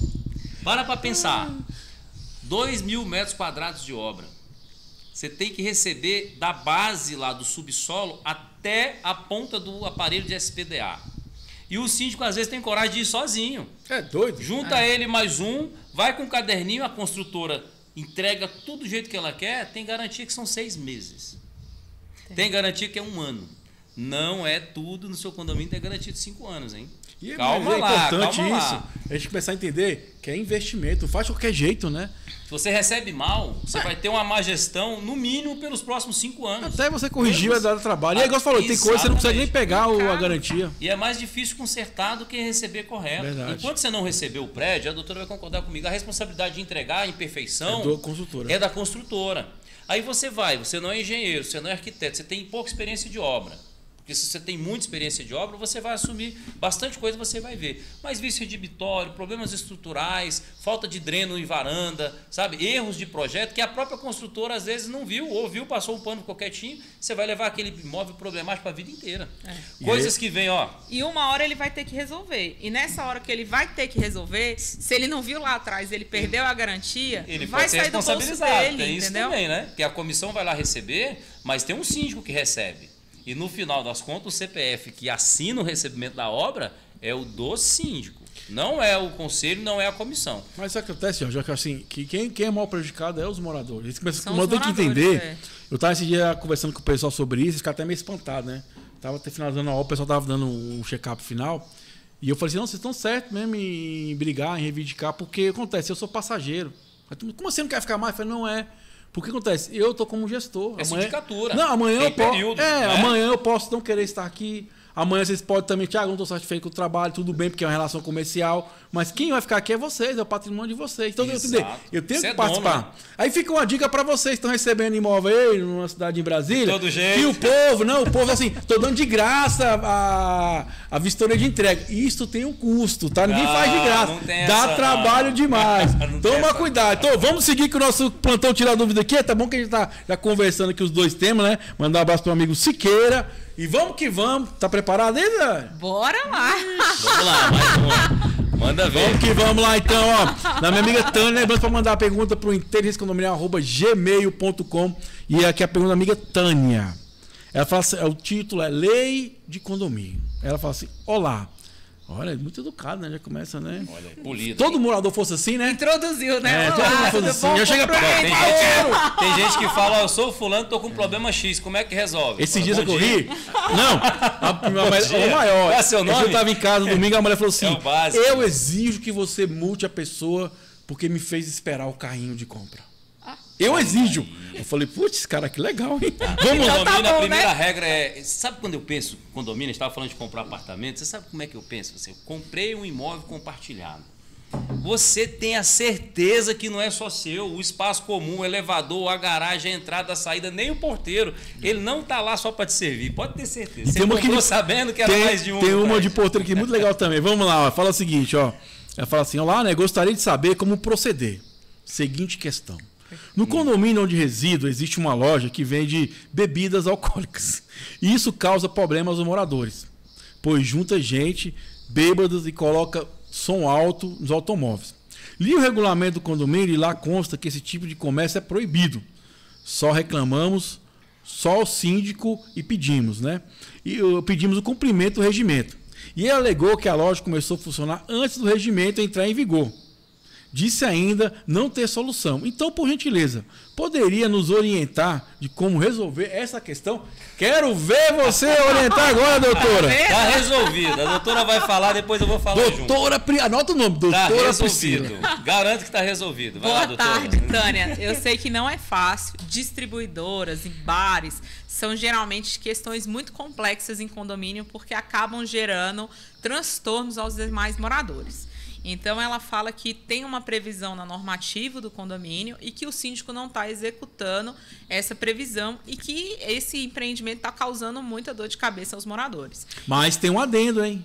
Para pensar. 2.000 metros quadrados de obra. Você tem que receber da base lá do subsolo até a ponta do aparelho de SPDA. E o síndico às vezes tem coragem de ir sozinho. É doido. Junta ele mais um, vai com o caderninho, a construtora entrega tudo do jeito que ela quer, tem garantia que são 6 meses. Tem garantia que é 1 ano. Não é tudo no seu condomínio, tem garantia de 5 anos, hein? E Calma mas é lá, importante calma isso. lá. A gente começar a entender que é investimento, não faz de qualquer jeito, né? Se você recebe mal, você vai ter uma má gestão, no mínimo, pelos próximos 5 anos. Até você corrigir vai dar trabalho. E aí, igual você falou, tem coisa que você não consegue nem pegar a garantia. E é mais difícil consertar do que receber correto. Verdade. Enquanto você não recebeu o prédio, a doutora vai concordar comigo, a responsabilidade de entregar a imperfeição É do consultora. é da construtora. Aí você não é engenheiro, você não é arquiteto, você tem pouca experiência de obra. Porque se você tem muita experiência de obra, você vai assumir bastante coisa, você vai ver. Mas vício redibitório, problemas estruturais, falta de dreno em varanda, sabe? Erros de projeto que a própria construtora às vezes não viu, ou viu, passou um pano quietinho, você vai levar aquele imóvel problemático para a vida inteira. Coisas que vem, ó. E uma hora ele vai ter que resolver. E nessa hora que ele vai ter que resolver, se ele não viu lá atrás, ele perdeu a garantia, ele vai pode ser sair do bolso responsabilizado. dele, Tem isso entendeu? também, né? Que a comissão vai lá receber, mas tem um síndico que recebe. E no final das contas, o CPF que assina o recebimento da obra é o do síndico. Não é o conselho, não é a comissão. Mas isso acontece, Jorge, que assim, que quem é mal prejudicado é os moradores. Eles São os tem que moradores, entender. Eu estava esse dia conversando com o pessoal sobre isso, eles ficaram até meio espantados, né? Tava até finalizando a obra, o pessoal tava dando um check-up final. E eu falei assim, não, vocês estão certos mesmo em brigar, em reivindicar, porque acontece, eu sou passageiro. Como você não quer ficar mais? Eu falei, não é. Porque acontece, eu tô como gestor. É sindicatura. Não, amanhã tem eu posso. Período, né? Amanhã eu posso não querer estar aqui. Amanhã vocês podem também, Thiago, não estou satisfeito com o trabalho, tudo bem, porque é uma relação comercial. Mas quem vai ficar aqui é vocês, é o patrimônio de vocês. Então, eu tenho que participar. Dono, né? Aí fica uma dica para vocês que estão recebendo imóvel aí, numa cidade em Brasília. De todo jeito. E o povo assim, tô dando de graça a vistoria de entrega. Isso tem um custo, tá? Ninguém faz de graça. Dá trabalho demais. Toma cuidado. Então, vamos seguir com o nosso plantão Tirar Dúvida aqui. Tá bom que a gente tá já conversando aqui os dois temas, né? Mandar um abraço pro amigo Siqueira. E vamos que vamos. Tá preparado aí, Zé? Bora lá. Vamos lá, mais uma. Manda ver. Vamos que vamos lá, então, ó. Da minha amiga Tânia, lembrando para mandar a pergunta pro inteligenciacondominial@gmail.com. E aqui a pergunta da amiga Tânia. Ela fala assim, o título é Lei de Condomínio. Ela fala assim, olá. Olha, é muito educado, né? Já começa, né? Olha, polido. Todo morador fosse assim, né? Introduziu, né? Todo mundo fosse assim. Já chega pra... Tem gente que fala, eu sou fulano, tô com problema X, como é que resolve? Esses dias eu corri. Não, o maior. Qual é seu nome? Eu estava em casa domingo, a mulher falou assim: É o básico. eu exijo que você multe a pessoa porque me fez esperar o carrinho de compra. Eu exijo. Eu falei, putz, cara, que legal, hein? Vamos lá. tá bom, A primeira né? regra é... Sabe quando eu penso condomínio, a gente estava falando de comprar apartamento, você sabe como é que eu penso? Eu comprei um imóvel compartilhado. Você tem a certeza que não é só seu, o espaço comum, o elevador, a garagem, a entrada, a saída, nem o porteiro. Ele não está lá só para te servir, pode ter certeza. Você comprou sabendo que era mais de um. Tem uma de porteiro aqui muito legal também. Vamos lá, ó. Fala o seguinte, ó. Ela fala assim, olá, né? Gostaria de saber como proceder. Seguinte questão. No condomínio onde resido, existe uma loja que vende bebidas alcoólicas. E isso causa problemas aos moradores, pois junta gente, bêbados e coloca som alto nos automóveis. Li o regulamento do condomínio e lá consta que esse tipo de comércio é proibido. Só reclamamos, só o síndico e pedimos, né? E pedimos o cumprimento do regimento. E ele alegou que a loja começou a funcionar antes do regimento entrar em vigor. Disse ainda não ter solução. Então, por gentileza, poderia nos orientar de como resolver essa questão? Quero ver você orientar agora, doutora. Tá resolvido. A doutora vai falar, depois eu vou falar doutora, anota o nome, doutora tá resolvido. Priscila. Garanto que está resolvido. Vai lá, Boa doutora. tarde, Tânia. Eu sei que não é fácil. Distribuidoras e bares são geralmente questões muito complexas em condomínio porque acabam gerando transtornos aos demais moradores. Então, ela fala que tem uma previsão na normativa do condomínio e que o síndico não está executando essa previsão e que esse empreendimento está causando muita dor de cabeça aos moradores. Mas tem um adendo, hein?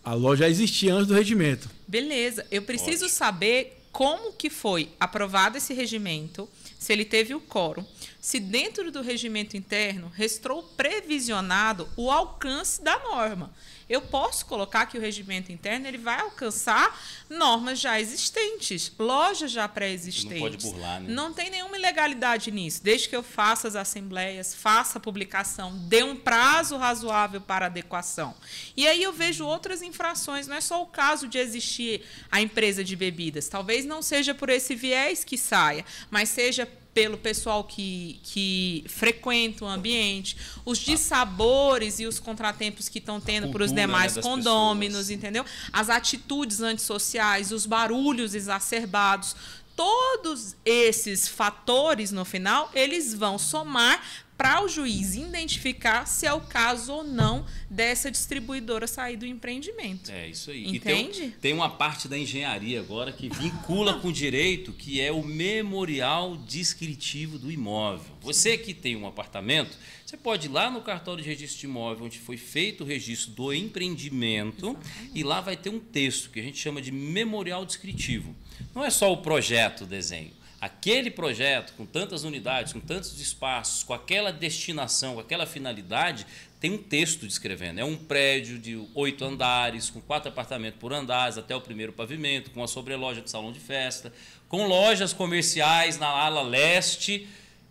A loja já existia antes do regimento. Beleza. Eu preciso saber como que foi aprovado esse regimento, se ele teve o quórum, se dentro do regimento interno restou previsionado o alcance da norma. Eu posso colocar que o regimento interno ele vai alcançar normas já existentes, lojas já pré-existentes. Não pode burlar, né? Não tem nenhuma ilegalidade nisso. Desde que eu faça as assembleias, faça a publicação, dê um prazo razoável para adequação. E aí eu vejo outras infrações. Não é só o caso de existir a empresa de bebidas. Talvez não seja por esse viés que saia, mas seja pelo pessoal que frequenta o ambiente, os dissabores e os contratempos que estão tendo para os demais condôminos, entendeu? As atitudes antissociais, os barulhos exacerbados, todos esses fatores, no final, eles vão somar para o juiz identificar se é o caso ou não dessa distribuidora sair do empreendimento. É isso aí. Entende? E tem uma parte da engenharia agora que vincula com o direito, que é o memorial descritivo do imóvel. Você que tem um apartamento, você pode ir lá no cartório de registro de imóvel, onde foi feito o registro do empreendimento, exatamente, e lá vai ter um texto que a gente chama de memorial descritivo. Não é só o projeto, o desenho. Aquele projeto, com tantas unidades, com tantos espaços, com aquela destinação, com aquela finalidade, tem um texto descrevendo. É um prédio de 8 andares, com 4 apartamentos por andares, até o primeiro pavimento, com uma sobreloja de salão de festa, com lojas comerciais na ala leste.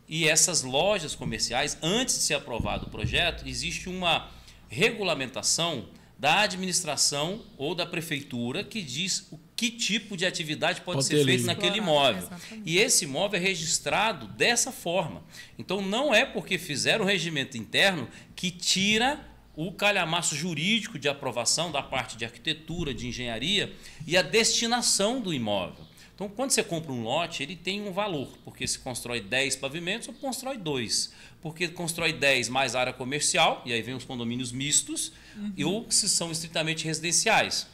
E essas lojas comerciais, antes de ser aprovado o projeto, existe uma regulamentação da administração ou da prefeitura que diz o que tipo de atividade pode ser feito naquele imóvel. Exatamente. E esse imóvel é registrado dessa forma. Então, não é porque fizeram o regimento interno que tira o calhamaço jurídico de aprovação da parte de arquitetura, de engenharia e a destinação do imóvel. Então, quando você compra um lote, ele tem um valor, porque se constrói 10 pavimentos ou constrói 2. Porque constrói 10 mais área comercial, e aí vem os condomínios mistos, ou se são estritamente residenciais.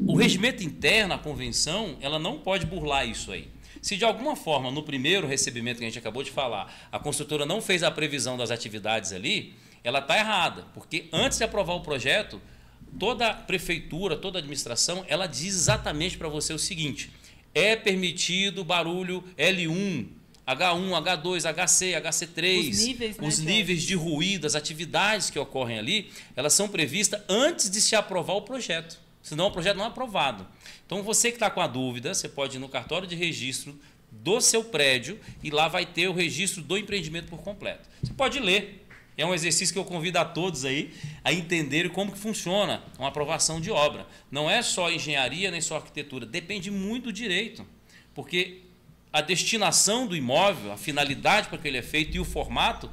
O regimento interno, a convenção, ela não pode burlar isso aí. Se de alguma forma, no primeiro recebimento que a gente acabou de falar, a construtora não fez a previsão das atividades ali, ela está errada, porque antes de aprovar o projeto, toda a prefeitura, toda a administração, ela diz exatamente para você o seguinte: é permitido barulho L1, H1, H2, HC, HC3, os níveis de ruído, as atividades que ocorrem ali, elas são previstas antes de se aprovar o projeto. Senão o projeto não é aprovado. Então, você que está com a dúvida, você pode ir no cartório de registro do seu prédio e lá vai ter o registro do empreendimento por completo. Você pode ler. É um exercício que eu convido a todos aí a entenderem como que funciona uma aprovação de obra. Não é só engenharia nem só arquitetura, depende muito do direito, porque a destinação do imóvel, a finalidade para que ele é feito e o formato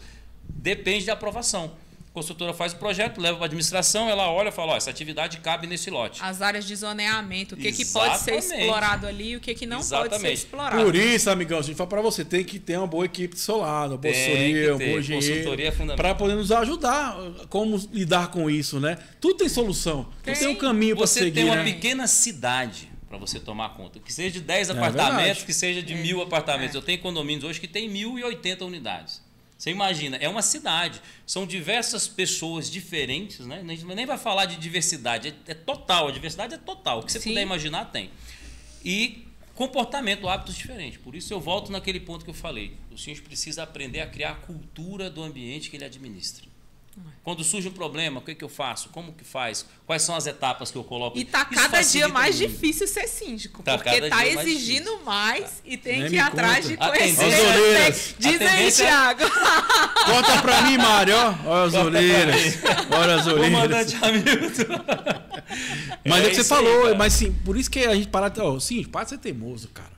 depende da aprovação. A construtora faz o projeto, leva para a administração, ela olha e fala: ó, essa atividade cabe nesse lote. As áreas de zoneamento, o que pode ser explorado ali e o que não pode ser explorado. Por isso, amigão, a gente fala para você, tem que ter uma boa equipe do seu lado, uma boa assessoria, um bom engenheiro, para poder nos ajudar como lidar com isso, né? Tudo tem solução, tudo tem um caminho para seguir. Você tem uma pequena cidade para você tomar conta, que seja de 10 apartamentos, que seja de 1000 apartamentos. Eu tenho condomínios hoje que tem 1080 unidades. Você imagina, é uma cidade, são diversas pessoas diferentes, né? A gente nem vai falar de diversidade, é total, a diversidade é total, o que você puder imaginar tem. E comportamento, hábitos diferentes. Por isso eu volto naquele ponto que eu falei, o senhor precisa aprender a criar a cultura do ambiente que ele administra. Quando surge um problema, o que eu faço? Como que faz? Quais são as etapas que eu coloco? E está cada dia mais difícil ser síndico, porque está exigindo mais e tem que ir atrás de conhecer. Diz aí, Thiago. Conta para mim, Mário. Olha as orelhas. Olha as orelhas. Comandante Hamilton. Mas é que você falou, aí, mas sim, por isso que a gente para... Sim, para de ser teimoso, cara.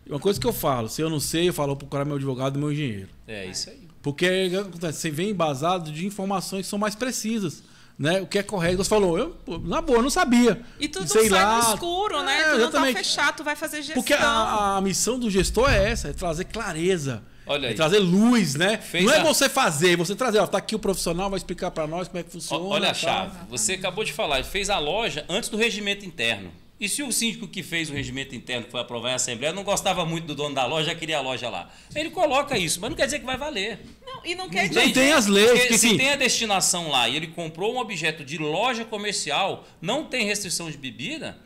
Uma coisa que eu falo, se eu não sei, eu falo procurar meu advogado e meu engenheiro. É isso aí. Porque você vem embasado de informações que são mais precisas, né? O que é correto. Você falou, na boa, eu não sabia. E tudo sai no escuro, né? Tudo exatamente. Tá fechado, tu vai fazer gestão. Porque a missão do gestor é essa, é trazer clareza. Olha aí. É trazer luz, né? Não é você fazer, você trazer. Ó, tá aqui o profissional, vai explicar para nós como é que funciona. Olha a chave. Você acabou de falar, ele fez a loja antes do regimento interno. E se o síndico que fez o regimento interno, que foi aprovar em assembleia, não gostava muito do dono da loja, já queria a loja lá? Ele coloca isso, mas não quer dizer que vai valer. Não, e não quer dizer... Não tem as leis. Porque se tem a destinação lá e ele comprou um objeto de loja comercial, não tem restrição de bebida...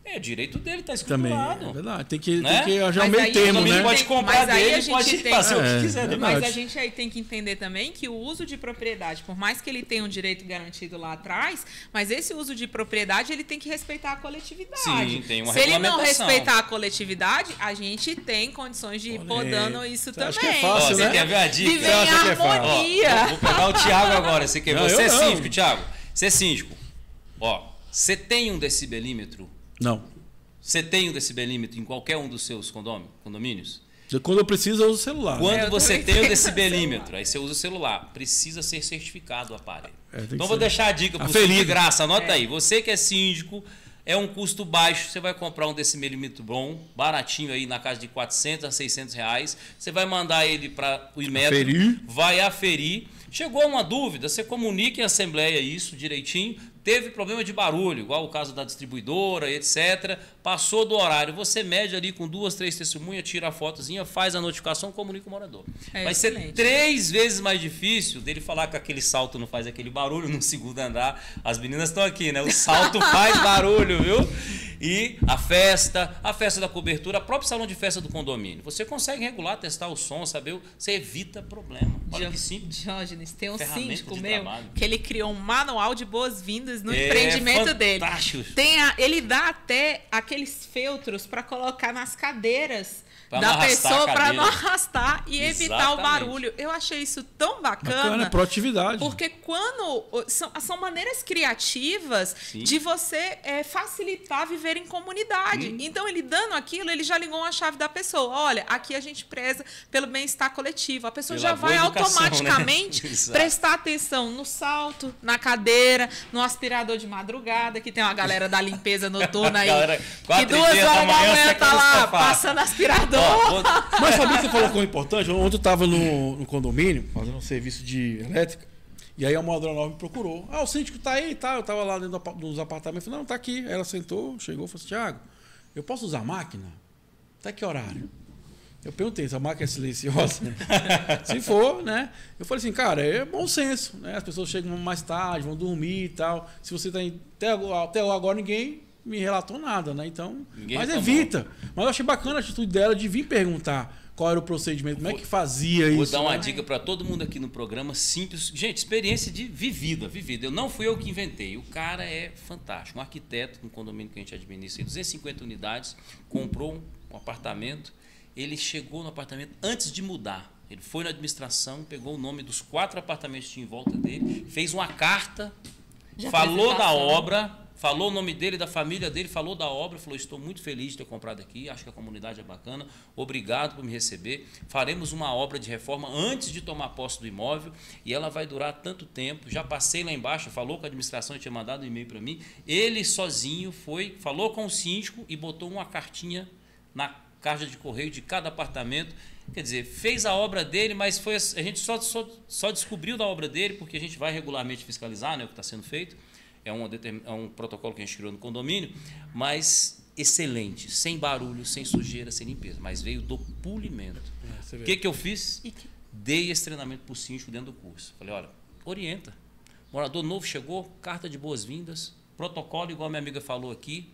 É direito dele, está escriturado. Também, é verdade. Tem que arranjar um meio termo, né? Ele pode comprar dele, pode fazer o que quiser. Mas a gente aí tem que entender também que o uso de propriedade, por mais que ele tenha um direito garantido lá atrás, mas esse uso de propriedade, ele tem que respeitar a coletividade. Sim, tem uma Se ele não respeitar a coletividade, a gente tem condições de ir podando isso também. Acho que é fácil, né? Você quer ver a dica? Viver em harmonia. Vou pegar o Thiago agora. Você quer ver? Você é síndico, Thiago? Você é síndico. Ó, você tem um decibelímetro? Não. Você tem um decibelímetro em qualquer um dos seus condomínios? Quando eu preciso, eu uso o celular. Quando você tem o decibelímetro, aí você usa o celular. Precisa ser certificado o aparelho. Então, vou deixar a dica para você de graça. Anota aí. Você que é síndico, É um custo baixo, você vai comprar um decimilímetro bom, baratinho aí, na casa de 400 a 600 reais. Você vai mandar ele para o Inmetro, vai aferir. Chegou uma dúvida, você comunica em assembleia isso direitinho. Teve problema de barulho, igual o caso da distribuidora, etc. Passou do horário, você mede ali com 2, 3 testemunhas, tira a fotozinha, faz a notificação, comunica o morador. Vai ser 3 vezes mais difícil dele falar que aquele salto não faz aquele barulho no segundo andar. As meninas estão aqui, né? O salto faz barulho, viu? E a festa da cobertura, o próprio salão de festa do condomínio. Você consegue regular, testar o som, saber, você evita problema. Diógenes, tem um síndico meu que ele criou um manual de boas-vindas no empreendimento dele. Ele dá até aqueles feltros para colocar nas cadeiras da pessoa para não arrastar e evitar o barulho. Eu achei isso tão bacana. Proatividade. Porque quando são maneiras criativas de você facilitar viver em comunidade. Então, ele dando aquilo, ele já ligou uma chave da pessoa. Olha, aqui a gente preza pelo bem-estar coletivo. A pessoa já vai automaticamente prestar atenção no salto, na cadeira, no aspirador de madrugada, que tem uma galera da limpeza noturna aí, que 2 horas da manhã tá lá passando aspirador. Mas sabia que você falou coisa importante? Ontem eu estava no condomínio, fazendo um serviço de elétrica, e aí a moradora nova me procurou. O síndico tá aí e tal. Eu estava lá dentro dos apartamentos. Falei, não, tá aqui. Aí ela sentou, chegou e falou assim, Thiago, eu posso usar a máquina? Até que horário? Eu perguntei se a máquina é silenciosa. Se for, né? Eu falei assim, cara, é bom senso, né? As pessoas chegam mais tarde, vão dormir e tal. Se você tá até agora ninguém me relatou nada, né? Então, mas evita. Mas eu achei bacana a atitude dela de vir perguntar qual era o procedimento, como é que fazia isso. Vou dar uma dica para todo mundo aqui no programa, simples. Gente, experiência de vivida. Não fui eu que inventei. O cara é fantástico. Um arquiteto, um condomínio que a gente administra, 250 unidades, comprou um apartamento. Ele chegou no apartamento antes de mudar. Ele foi na administração, pegou o nome dos 4 apartamentos que tinha em volta dele, fez uma carta, falou da obra, falou o nome dele, da família dele, falou da obra, falou, estou muito feliz de ter comprado aqui, acho que a comunidade é bacana, obrigado por me receber, faremos uma obra de reforma antes de tomar posse do imóvel e ela vai durar tanto tempo, já passei lá embaixo, falou com a administração, tinha mandado um e-mail para mim, ele sozinho foi, falou com o síndico e botou uma cartinha na caixa de correio de cada apartamento, quer dizer, fez a obra dele, mas a gente só descobriu da obra dele porque a gente vai regularmente fiscalizar, né, o que está sendo feito. É um protocolo que a gente criou no condomínio, mas excelente, sem barulho, sem sujeira, sem limpeza. Mas veio do polimento. O que eu fiz? Dei esse treinamento para o síndico dentro do curso. Falei, olha, orienta. Morador novo chegou, carta de boas-vindas, protocolo, igual a minha amiga falou aqui,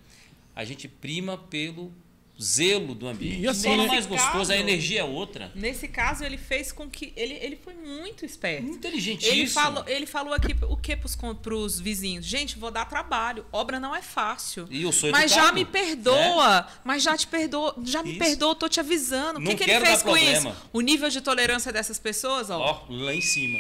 a gente prima pelo zelo do ambiente. E a zona mais gostosa, a energia é outra. Nesse caso, ele fez com que... Ele foi muito esperto. Inteligentíssimo. Ele falou aqui o que para os vizinhos? Gente, vou dar trabalho. Obra não é fácil. E eu sou educado, mas já me perdoa. Né? Mas já te perdoa. Já me perdoa, tô te avisando. O que ele fez com isso? O nível de tolerância dessas pessoas, ó. Lá em cima.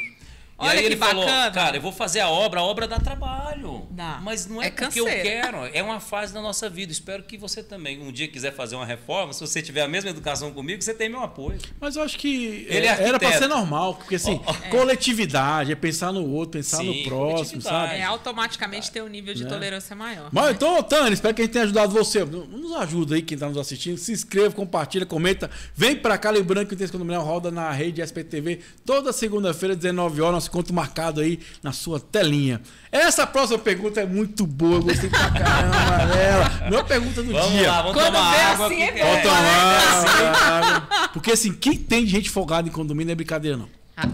Olha e aí que ele bacana. Falou, cara, eu vou fazer a obra dá trabalho. Mas não é porque canseira. Eu quero, é uma fase da nossa vida. Espero que você também, um dia quiser fazer uma reforma, se você tiver a mesma educação comigo, você tem meu apoio. Mas eu acho que era para ser normal, porque assim, coletividade, é pensar no outro, pensar no próximo, sabe? Automaticamente ter um nível de tolerância maior. Mas então, Tânia, espero que a gente tenha ajudado você. Nos ajuda aí, quem está nos assistindo, se inscreva, compartilha, comenta. Vem para cá, lembrando que o Intensa Condominial roda na rede SPTV toda segunda-feira, 19 horas, nosso encontro marcado aí na sua telinha. Essa próxima pergunta é muito boa, eu gostei pra caramba dela. Não é a pergunta do dia. Vamos lá, vamos tomar água. Assim vamos tomar água. Porque assim, quem tem de gente folgada em condomínio não é brincadeira, não.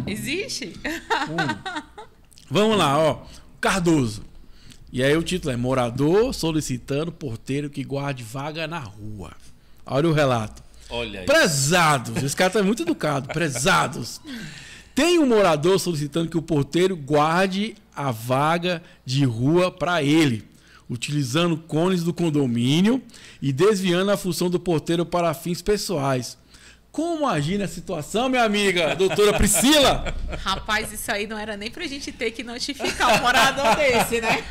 Existe? Vamos lá, ó. Cardoso. E aí o título é Morador solicitando porteiro que guarde vaga na rua. Olha o relato. Olha aí. Prezados. Esse cara tá muito educado. Prezados. Tem um morador solicitando que o porteiro guarde a vaga de rua para ele, utilizando cones do condomínio e desviando a função do porteiro para fins pessoais. Como agir nessa situação, minha amiga, doutora Priscila? Rapaz, isso aí não era nem pra gente ter que notificar um morador desse, né?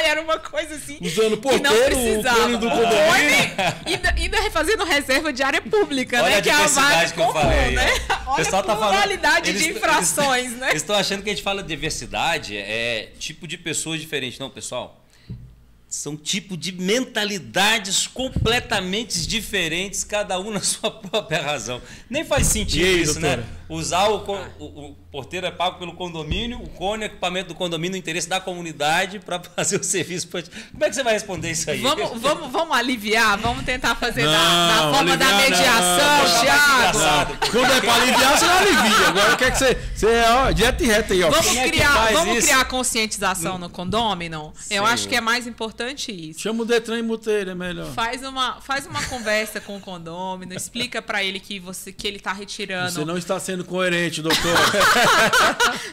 Era uma coisa assim. Usando porteiro, o cone do condomínio. Ainda fazendo reserva de área pública, olha, né? Que é a vaga que eu falei, né? Olha pessoal a pluralidade de infrações, né? Eles estão achando que a gente fala de diversidade, é tipo de pessoas diferentes. Não, pessoal. São tipo de mentalidades completamente diferentes, cada um na sua própria razão. Nem faz sentido aí, isso, doutora? né? Usar o porteiro é pago pelo condomínio, o cone é equipamento do condomínio no interesse da comunidade para fazer o serviço. Como é que você vai responder isso aí? Vamos aliviar, vamos tentar fazer Não, na forma da aliviar mediação, não. Thiago. Quando é pra aliviar, você não alivia. Agora quer que você ó, direto e reto aí, ó. Vamos Quem é que criar, faz vamos isso? criar conscientização no condômino? Eu Sim. acho que é mais importante isso. Chama o Detran e Muteiro, é melhor. Faz uma conversa com o condômino, explica pra ele que ele tá retirando. Você não está sendo coerente, doutor.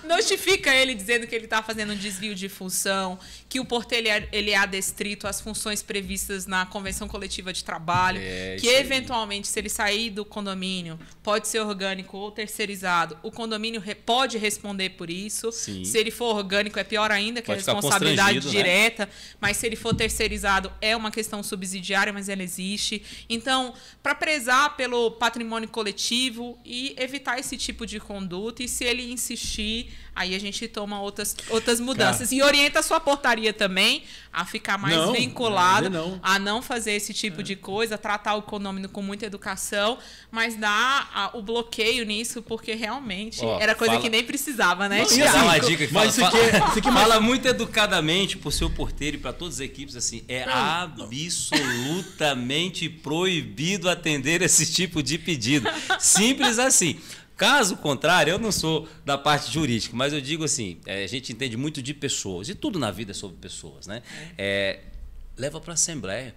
Notifica ele dizendo que ele está fazendo um desvio de função, que o porteiro ele é adestrito às funções previstas na Convenção Coletiva de Trabalho, que eventualmente, se ele sair do condomínio, pode ser orgânico ou terceirizado, o condomínio pode responder por isso. Sim. Se ele for orgânico, é pior ainda, que é Pode ficar responsabilidade constrangido, né? direta, mas se ele for terceirizado, é uma questão subsidiária, mas ela existe. Então, para prezar pelo patrimônio coletivo e evitar esse tipo de conduta, e se ele insistir, aí a gente toma outras mudanças. E orienta a sua portaria também a ficar mais vinculado, a não fazer esse tipo de coisa, tratar o condomínio com muita educação, mas dar o bloqueio nisso, porque realmente era coisa que nem precisava, né, Vou Thiago? dar uma dica que Mas fala muito educadamente pro seu porteiro e para todas as equipes, assim, é absolutamente proibido atender esse tipo de pedido. Simples assim. Caso contrário, eu não sou da parte jurídica, mas eu digo assim, a gente entende muito de pessoas, e tudo na vida é sobre pessoas, né? Leva para a Assembleia.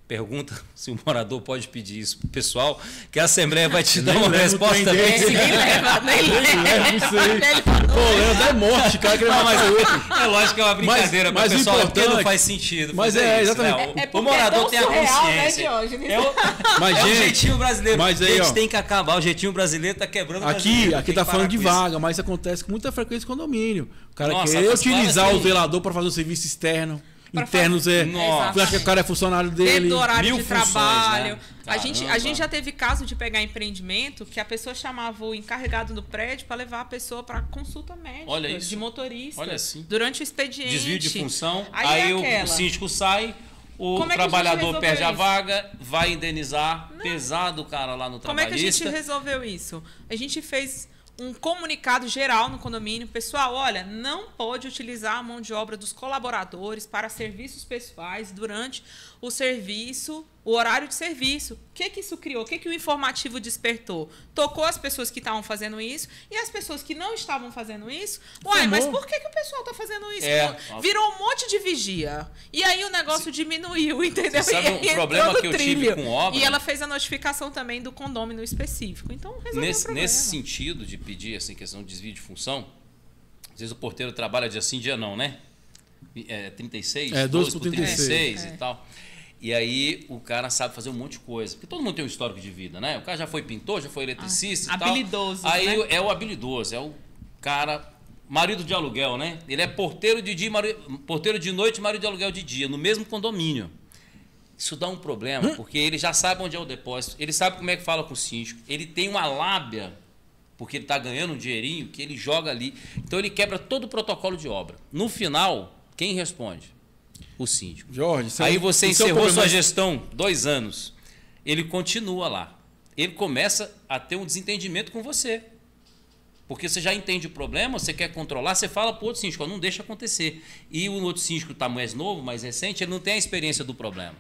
Pergunta se o morador pode pedir isso pro pessoal, que a Assembleia vai te dar uma resposta também. Nem leva. Pô, Leandro é morte, cara, que ele Mas matar outro. é lógico que é uma brincadeira, Mas mas, pessoal, porque não importante- faz sentido. Mas fazer é, isso, exatamente. né? porque O morador é tão tem a surreal, consciência. né, Diógenes? Mas, É o gente, jeitinho brasileiro. mas aí, a gente ó. tem que acabar. O jeitinho brasileiro tá quebrando o Aqui brasileiro. tá Tem que falando parar de com isso. vaga, mas isso acontece com muita frequência em condomínio. O cara Nossa, quer mas utilizar claro, o zelador para fazer o serviço externo. Internos Nossa. acha que o cara é funcionário dele. Dentro do horário Mil de funções, trabalho. né? A gente Caramba. já teve caso de pegar empreendimento que a pessoa chamava o encarregado do prédio para levar a pessoa para consulta médica Olha isso. de motorista Olha assim. durante o expediente. Desvio de função, Aí aí é o aquela. síndico sai, o Como é que a gente trabalhador resolveu perde a isso? vaga, vai indenizar, pesado o cara lá no Como é que a gente trabalhista. resolveu isso? A gente fez um comunicado geral no condomínio. Pessoal, olha, não pode utilizar a mão de obra dos colaboradores para serviços pessoais durante o serviço, o horário de serviço. O que isso criou? O que o informativo despertou? Tocou as pessoas que estavam fazendo isso e as pessoas que não estavam fazendo isso. Uai, mas por que o pessoal está fazendo isso? Virou um monte de vigia. E aí o negócio diminuiu, entendeu? Você sabe E um entrou problema no que eu tive trilho. com obra? E ela fez a notificação também do condômino específico. Então, resolveu o problema. Nesse sentido de pedir assim, questão de desvio de função, às vezes o porteiro trabalha dia sim, dia não, né? 36, 12 por por 36 e tal. E aí o cara sabe fazer um monte de coisa. Porque todo mundo tem um histórico de vida, né? O cara já foi pintor, já foi eletricista e tal. Habilidoso, Aí né? é o habilidoso, é o cara, marido de aluguel, né? Ele é porteiro de dia, porteiro de noite, marido de aluguel de dia, no mesmo condomínio. Isso dá um problema, porque ele já sabe onde é o depósito, ele sabe como é que fala com o síndico, ele tem uma lábia, porque ele está ganhando um dinheirinho, que ele joga ali. Então ele quebra todo o protocolo de obra. No final, quem responde? O síndico. Jorge, Aí você encerrou sua gestão 2 anos. Ele continua lá. Ele começa a ter um desentendimento com você. Porque você já entende o problema, você quer controlar, você fala para o outro síndico, não deixa acontecer. E o outro síndico está mais novo, mais recente, ele não tem a experiência do problema.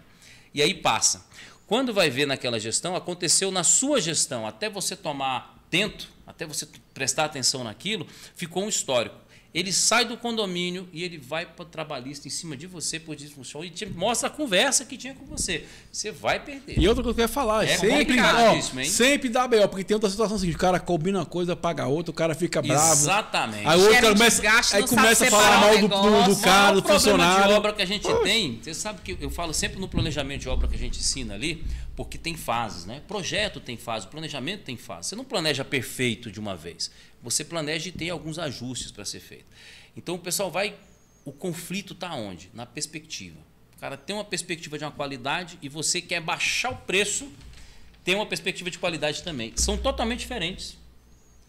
E aí passa. Quando vai ver naquela gestão, aconteceu na sua gestão, até você tomar atento, até você prestar atenção naquilo, ficou um histórico. Ele sai do condomínio e ele vai para o trabalhista em cima de você por disfunção e te mostra a conversa que tinha com você. Você vai perder. E outra coisa que eu ia falar, sempre dá B.O., porque tem outra situação seguinte, o cara combina uma coisa, paga outra, o cara fica bravo. Exatamente. Aí o outro Gera começa, desgaste, aí não começa sabe a falar separar mal o do negócio. cara, do O problema funcionário. de obra que a gente tem, você sabe que eu falo sempre no planejamento de obra que a gente ensina ali, porque tem fases, né? Projeto tem fase, planejamento tem fase. Você não planeja perfeito de uma vez. Você planeja e tem alguns ajustes para ser feito. Então o pessoal o conflito está onde? Na perspectiva. O cara tem uma perspectiva de uma qualidade e você quer baixar o preço, tem uma perspectiva de qualidade também. São totalmente diferentes.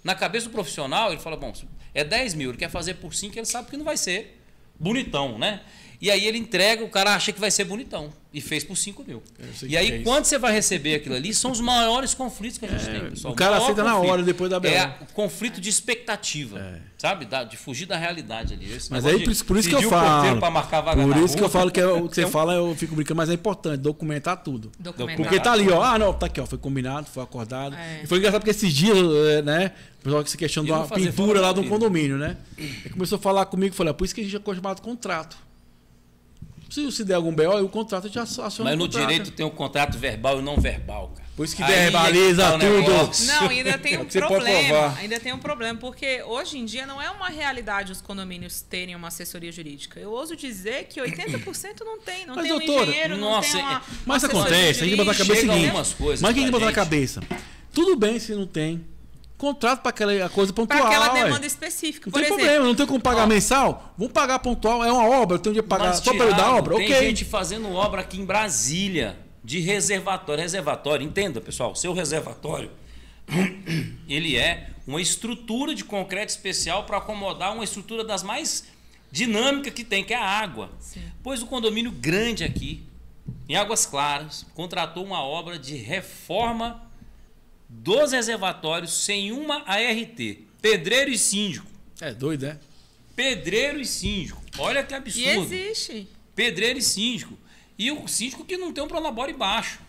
Na cabeça do profissional, ele fala, bom, é 10 mil, ele quer fazer por 5, ele sabe que não vai ser bonitão, né? E aí ele entrega, o cara acha que vai ser bonitão. E fez por 5 mil. E aí, quando você vai receber aquilo ali, são os maiores conflitos que a gente tem, pessoal. O cara aceita na hora, depois da é o conflito de expectativa, sabe? De fugir da realidade ali. Mas aí, por isso que eu falo. Marcar vaga por na isso rua, que eu falo que o que você fala, eu fico brincando, mas é importante documentar tudo. Porque tá ali, ó. Ah, não, tá aqui, ó. Foi combinado, foi acordado. E foi engraçado porque esses dias, né? O pessoal que se questiona de uma pintura lá de um condomínio, né? Ele começou a falar comigo, falou, por isso que a gente é chamado contrato. Se der algum BO, o contrato já aciona. Mas no direito tem um contrato verbal e não verbal, cara. Por isso que verbaliza tudo. Não, ainda tem um problema. Ainda tem um problema, porque hoje em dia não é uma realidade os condomínios terem uma assessoria jurídica. Eu ouso dizer que 80% não tem. Não tem um engenheiro, não tem uma. Mas acontece, a gente botar na cabeça o seguinte. Mas a gente botar na cabeça. Tudo bem se não tem. Contrato para aquela coisa pontual. Para aquela demanda específica. Não tem problema, não tem como pagar mensal. Vamos pagar pontual, é uma obra, eu tenho dia para pagar só para eu dar obra? Tem gente fazendo obra aqui em Brasília de reservatório. Reservatório, entenda, pessoal, seu reservatório, ele é uma estrutura de concreto especial para acomodar uma estrutura das mais dinâmicas que tem, que é a água. Sim. Pois o condomínio grande aqui, em Águas Claras, contratou uma obra de reforma dos reservatórios sem uma ART. Pedreiro e síndico. É doido, né? Pedreiro e síndico. Olha que absurdo. E existe. Pedreiro e síndico. E o síndico que não tem um prolabore baixo.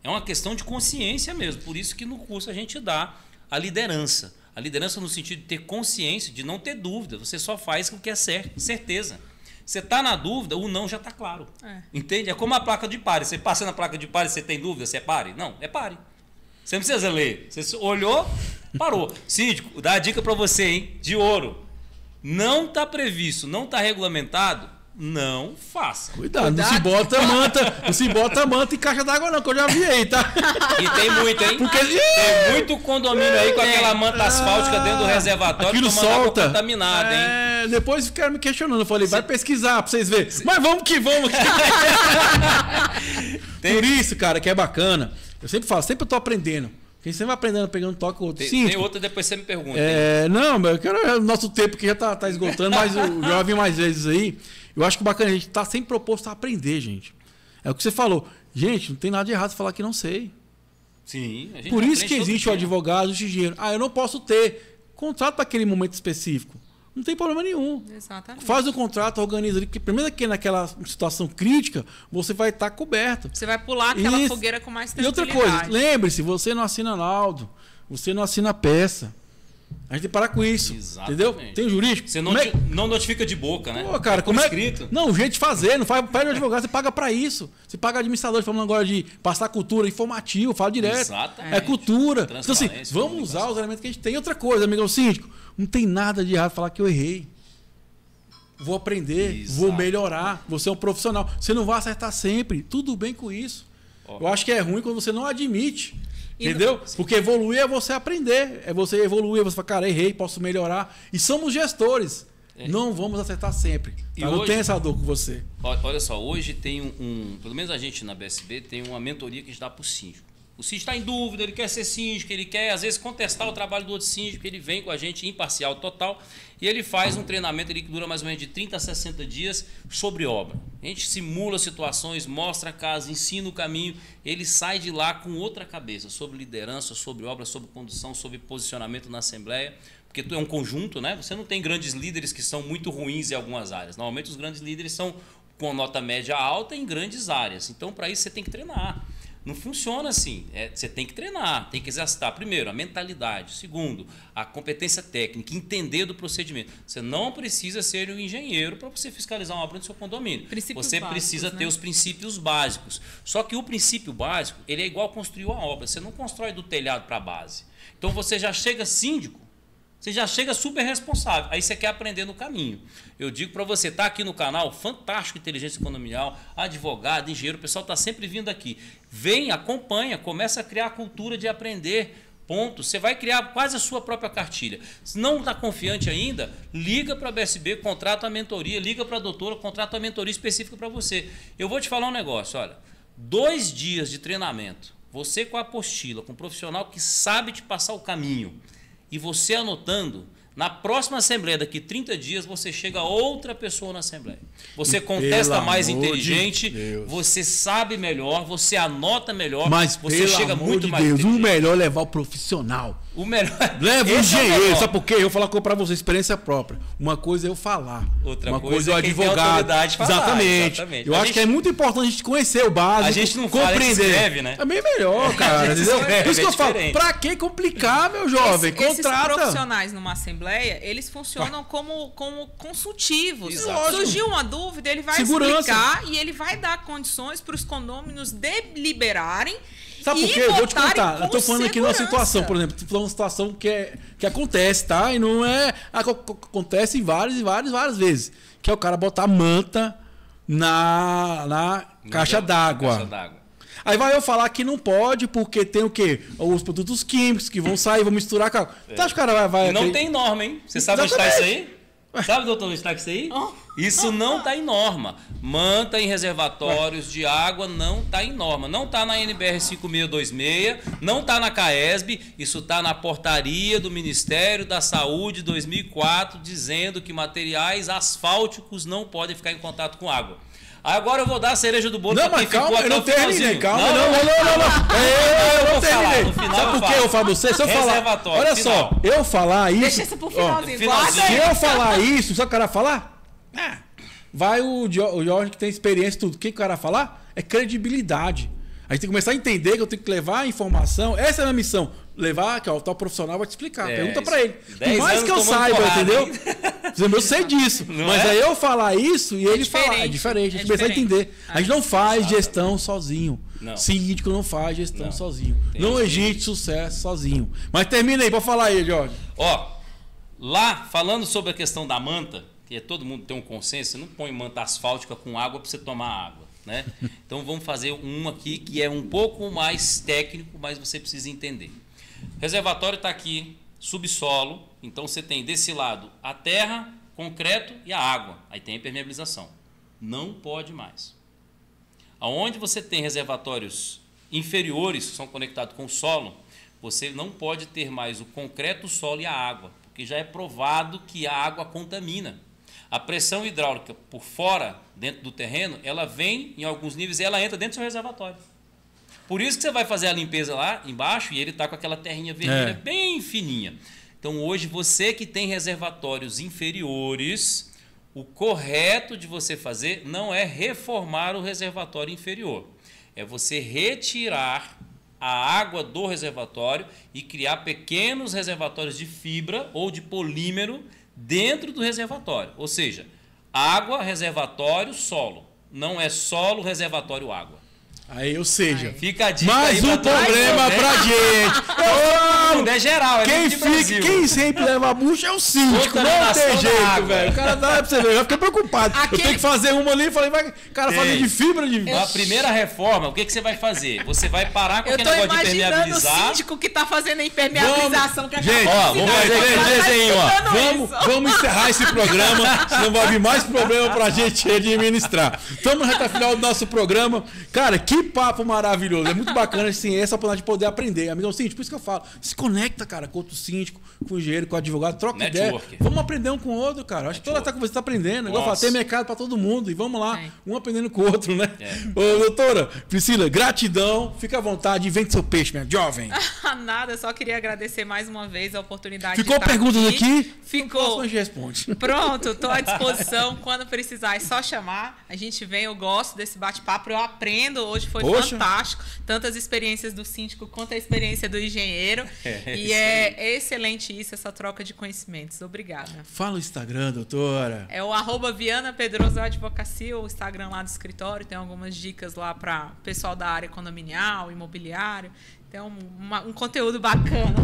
É uma questão de consciência mesmo. Por isso que no curso a gente dá a liderança. A liderança no sentido de ter consciência, de não ter dúvida. Você só faz o que é certeza. Você está na dúvida, o não já está claro. Entende? É como a placa de pare. Você passa na placa de pare, você tem dúvida, você é pare? Não, é pare. Você não precisa ler. Você olhou, parou. Síndico, dá a dica para você, hein? De ouro. Não está previsto, não está regulamentado, não faça. Cuidado. Não se bota manta em caixa d'água não, que eu já vi aí, tá? E tem muito, hein? Tem muito condomínio aí com aquela manta asfáltica dentro do reservatório aquilo solta. Contaminada, hein? Depois ficaram me questionando. Eu falei, vai pesquisar pra vocês verem. Mas vamos que vamos. Por isso, cara, que é bacana. Eu sempre falo, sempre eu tô aprendendo. Quem sempre vai aprendendo, pegando toque com outro. Tem outra, depois você me pergunta. Não, eu quero o nosso tempo que já tá esgotando, mas eu já vi mais vezes aí. Eu acho que o bacana, a gente tá sempre proposto a aprender, gente. É o que você falou. Gente, não tem nada de errado falar que não sei. Sim, a gente por isso que existe o advogado, o engenheiro. Eu não posso ter contrato para aquele momento específico. Não tem problema nenhum. Exatamente. Faz o contrato, organiza ali, porque primeiro que naquela situação crítica, você vai estar coberto. Você vai pular aquela fogueira com mais tranquilidade. E outra coisa, lembre-se, você não assina laudo, você não assina peça. A gente tem que parar com isso. Exatamente. Entendeu? Tem jurídico. Você não notifica de boca, né? Pô, cara, como é escrito? Não, o jeito de fazer, não faz, pede o advogado, você paga para isso. Você paga administrador, falando agora de passar cultura, informativo, fala direto. Exatamente. É cultura. Então assim, vamos usar os elementos que a gente tem. Outra coisa, amigo síndico, não tem nada de errado falar que eu errei. Vou aprender, vou melhorar, vou ser um profissional. Você não vai acertar sempre, tudo bem com isso. Eu acho que é ruim quando você não admite. Entendeu? Porque evoluir é você aprender. É você evoluir, é você falar, cara, errei, posso melhorar. E somos gestores. Não vamos acertar sempre. Tá? E não tem essa dor com você. Olha só, hoje tem pelo menos a gente na BSB tem uma mentoria que a gente dá para o síndico. O síndico está em dúvida, ele quer ser síndico, ele quer, às vezes, contestar o trabalho do outro síndico, ele vem com a gente imparcial total e ele faz um treinamento que dura mais ou menos de 30 a 60 dias sobre obra. A gente simula situações, mostra a casa, ensina o caminho, ele sai de lá com outra cabeça, sobre liderança, sobre obra, sobre condução, sobre posicionamento na Assembleia, porque é um conjunto, né? Você não tem grandes líderes que são muito ruins em algumas áreas. Normalmente os grandes líderes são com nota média alta em grandes áreas. Então, para isso, você tem que treinar. Não funciona assim. Você tem que treinar, tem que exercitar. Primeiro, a mentalidade. Segundo, a competência técnica, entender do procedimento. Você não precisa ser um engenheiro para você fiscalizar uma obra no seu condomínio. Você precisa ter os princípios básicos. Só que o princípio básico, ele é igual construir uma obra. Você não constrói do telhado para a base. Então você já chega síndico, você já chega super responsável. Aí você quer aprender no caminho. Eu digo para você, tá aqui no canal, fantástico Inteligência Condominial, advogado, engenheiro, o pessoal está sempre vindo aqui. Vem, acompanha, começa a criar a cultura de aprender. Ponto. Você vai criar quase a sua própria cartilha. Se não está confiante ainda, liga para a BSB, contrata a mentoria, liga para a doutora, contrata a mentoria específica para você. Eu vou te falar um negócio, olha, 2 dias de treinamento, você com a apostila, com um profissional que sabe te passar o caminho, e você anotando, Na próxima Assembleia, daqui 30 dias, você chega outra pessoa na Assembleia. Você contesta mais inteligente, você sabe melhor, você anota melhor, mas você chega muito mais Deus, inteligente. O melhor é levar o profissional. O melhor. Leva o engenheiro, sabe por quê? Eu vou falar para você, experiência própria. Uma coisa é eu falar, outra coisa é o quem advogado. Falar, exatamente. Eu acho que é muito importante a gente conhecer o básico, a gente não compreender. Fala, escreve, né? É bem melhor, cara. Entendeu? Por isso que eu falo, pra que complicar, meu jovem? Contrata. Esses profissionais numa Assembleia, eles funcionam como consultivos. Surgiu uma dúvida, ele vai explicar e ele vai dar condições para os condôminos deliberarem. Sabe por quê? Eu vou te contar. Eu tô falando aqui numa situação, por exemplo, tô falando uma situação que acontece, tá? E não é. Acontece várias vezes. Que é o cara botar manta na caixa d'água. Aí vai eu falar que não pode, porque tem o quê? Os produtos químicos que vão sair, vão misturar com a... Você acha que o cara vai... Não tem norma, hein? Você sabe onde está isso aí? Sabe, doutor, onde está isso aí? Isso não está em norma. Manta em reservatórios de água não está em norma. Não está na NBR 5626, não está na CAESB, isso está na portaria do Ministério da Saúde 2004, dizendo que materiais asfálticos não podem ficar em contato com água. Agora eu vou dar a cereja do bolo para quem ficou até o finalzinho. Calma, não. Eu não terminei. Sabe por que eu falo você? Se eu falar... Olha só, eu falar isso... Deixa isso pro finalzinho. Se eu falar isso, sabe o cara falar? Vai o Jorge que tem experiência e tudo. O que o cara falar? É credibilidade. A gente tem que começar a entender que eu tenho que levar a informação. Essa é a minha missão. Levar, que o tal profissional vai te explicar. Pergunta pra ele. Por mais que eu saiba, entendeu? Eu sei disso. Mas aí eu falar isso e ele falar. É diferente. A gente começa a entender. A gente não faz gestão sozinho. Síndico não faz gestão sozinho. Não existe sucesso sozinho. Mas termina aí, pode falar aí, Jorge. Lá, falando sobre a questão da manta, que todo mundo tem um consenso, você não põe manta asfáltica com água para você tomar água. Né? Então vamos fazer um aqui que é um pouco mais técnico, mas você precisa entender. O reservatório está aqui, subsolo, então você tem desse lado a terra, concreto e a água. Aí tem a impermeabilização. Não pode mais. Aonde você tem reservatórios inferiores que são conectados com o solo, você não pode ter mais o concreto, o solo e a água, porque já é provado que a água contamina. A pressão hidráulica por fora, dentro do terreno, ela vem em alguns níveis e ela entra dentro do seu reservatório. Por isso que você vai fazer a limpeza lá embaixo e ele está com aquela terrinha vermelha bem fininha. Então hoje você que tem reservatórios inferiores, o correto de você fazer não é reformar o reservatório inferior. É você retirar a água do reservatório e criar pequenos reservatórios de fibra ou de polímero dentro do reservatório, ou seja, água, reservatório, solo. Não é solo, reservatório, água. Aí, ou seja, fica a dica mais um problema pra gente. É geral, quem sempre leva a bucha é o síndico. Não tem jeito, velho. O cara dá pra você ver. Eu fiquei preocupado. Eu tenho que fazer uma ali e falei, vai, cara, fazer de fibra de. A primeira reforma, o que você vai fazer? Você vai parar com aquele negócio de impermeabilizar. O síndico que tá fazendo a impermeabilização. Gente, vamos fazer desenho, vamos encerrar esse programa, senão vai vir mais problema pra gente administrar. Estamos na reta final do nosso programa. Cara, que papo maravilhoso. É muito bacana assim, essa oportunidade de poder aprender. Amigão síndico, por isso que eu falo. Se conecta, cara, com outro síndico, com o engenheiro, com o advogado, troca ideia. Vamos aprender um com o outro, cara. Acho que toda essa conversa está aprendando. Igual eu falo, tem mercado para todo mundo. E vamos lá, um aprendendo com o outro, né? Ô, doutora Priscila, gratidão. Fica à vontade e vende seu peixe, minha jovem. Nada, só queria agradecer mais uma vez a oportunidade de estar perguntas aqui? Ficou. A gente responde. Pronto, estou à disposição. Quando precisar, é só chamar. A gente vem, eu gosto desse bate-papo, eu aprendo. Hoje foi fantástico. Tantas experiências do síndico quanto a experiência do engenheiro. E é excelente isso, essa troca de conhecimentos. Obrigada. Fala o Instagram, doutora. É o @VianaPedroso Advocacia, o Instagram lá do escritório. Tem algumas dicas lá para o pessoal da área condominial, imobiliário. Então, um conteúdo bacana.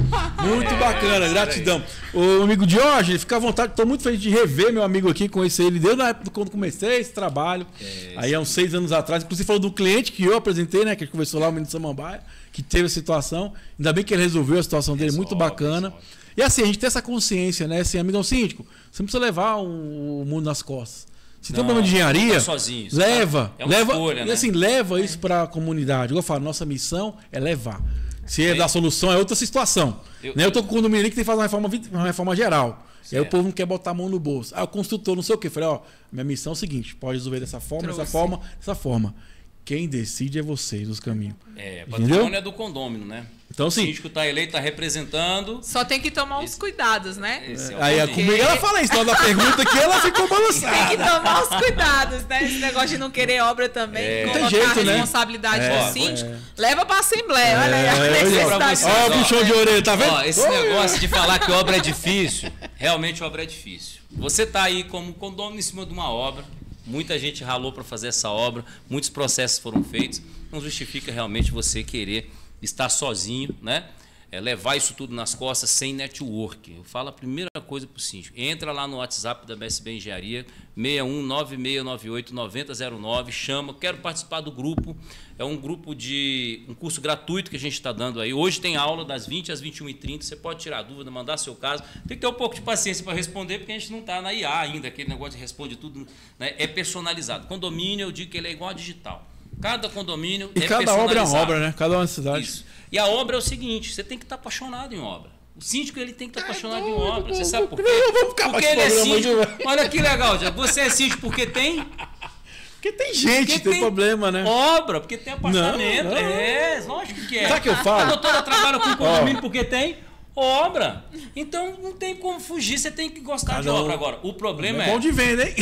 Muito bacana, gratidão. O amigo Jorge, fica à vontade, estou muito feliz de rever meu amigo aqui, conhecer ele desde na época quando comecei esse trabalho. Aí há uns 6 anos atrás, inclusive falou do cliente que eu apresentei, né? Que ele conversou lá, o menino de Samambaia, que teve a situação. Ainda bem que ele resolveu a situação dele, muito bacana. E assim, a gente tem essa consciência, né? Assim, amigão síndico, você não precisa levar o mundo nas costas. Se tem um problema de engenharia, sozinho, leva, é uma escolha, né? E assim, leva isso para a comunidade. Eu falo, nossa missão é levar. Se é dar solução, é outra situação. Eu estou com o condomínio ali que tem que fazer uma reforma geral. E aí o povo não quer botar a mão no bolso. Aí o construtor não sei o quê. Falei, ó, minha missão é o seguinte, pode resolver dessa forma, dessa forma, dessa forma. Quem decide é vocês, os caminhos. Patrimônio é do condômino, né? Então, o sim. síndico está eleito, está representando. Só tem que tomar uns cuidados, né? Aí comigo ela fala isso, na pergunta que ela ficou balançada. Tem que tomar os cuidados, né? Esse negócio de não querer obra também, colocar tem jeito, a responsabilidade do síndico. Leva para a Assembleia, olha aí a necessidade. Ó, o puxão de orelha, tá vendo? Ó, esse negócio de falar que obra é difícil, realmente obra é difícil. Você está aí como condômino em cima de uma obra, muita gente ralou para fazer essa obra, muitos processos foram feitos, não justifica realmente você querer estar sozinho, né? Levar isso tudo nas costas sem network. Eu falo a primeira coisa para o síndico. Entra lá no WhatsApp da BSB Engenharia, 6196989009, chama, quero participar do grupo. É um grupo de um curso gratuito que a gente está dando aí. Hoje tem aula das 20 às 21h30, você pode tirar dúvida, mandar seu caso. Tem que ter um pouco de paciência para responder, porque a gente não está na IA ainda, aquele negócio de responde tudo, né? É personalizado. Condomínio, eu digo que ele é igual a digital. Cada condomínio é personalizado. E cada obra é uma obra, né? Cada uma cidade. Isso. E a obra é o seguinte, você tem que estar apaixonado em obra. O síndico ele tem que estar apaixonado em obra. Você sabe por quê? Porque ele é síndico. Olha que legal, Diago. Você é síndico porque tem... Porque tem gente, tem problema, né? Obra, porque tem apartamento. Não. Lógico que é. Sabe o que eu falo? A doutora trabalha com condomínio porque tem obra. Então não tem como fugir, você tem que gostar de obra. Agora, o problema é bom de venda, hein?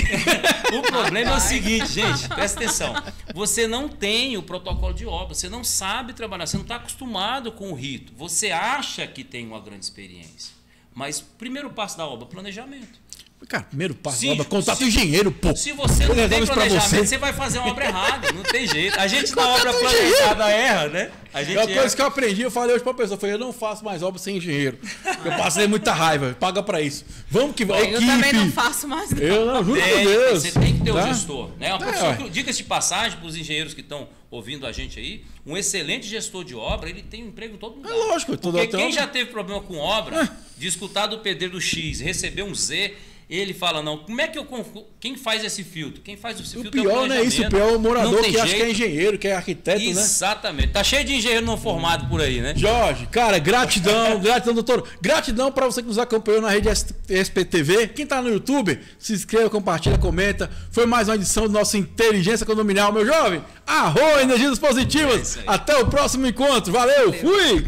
O problema é o seguinte, gente, presta atenção. Você não tem o protocolo de obra, você não sabe trabalhar, você não está acostumado com o rito. Você acha que tem uma grande experiência. Mas primeiro passo da obra, planejamento. Cara, primeiro passo da obra, contrata o engenheiro, pô. Se você não tem planejamento, você vai fazer uma obra errada, não tem jeito. A gente na obra planejada erra, né? A gente uma coisa que eu aprendi, eu falei hoje pra pessoa, eu não faço mais obra sem engenheiro. Eu passei muita raiva, paga pra isso. Vamos que vai. Eu também não faço mais não. Eu não, juro por Deus. Você tem que ter um gestor, né? Uma profissão, diga-se de passagem para os engenheiros que estão ouvindo a gente aí, um excelente gestor de obra, ele tem um emprego em todo lugar. É lógico, porque quem já teve problema com obra, de escutar do pedreiro X, receber um Z, ele fala, não, como é que eu... Quem faz esse filtro? Quem faz esse filtro? O pior não é isso, o pior é o morador que acha que é engenheiro, que é arquiteto, né? Exatamente. Tá cheio de engenheiro não formado por aí, né? Jorge, cara, gratidão, gratidão, doutor. Gratidão para você que nos acompanhou na rede SPTV. Quem tá no YouTube, se inscreva, compartilha, comenta. Foi mais uma edição do nosso Inteligência Condominial, meu jovem. Arroz, energias positivas. Até o próximo encontro. Valeu. Fui!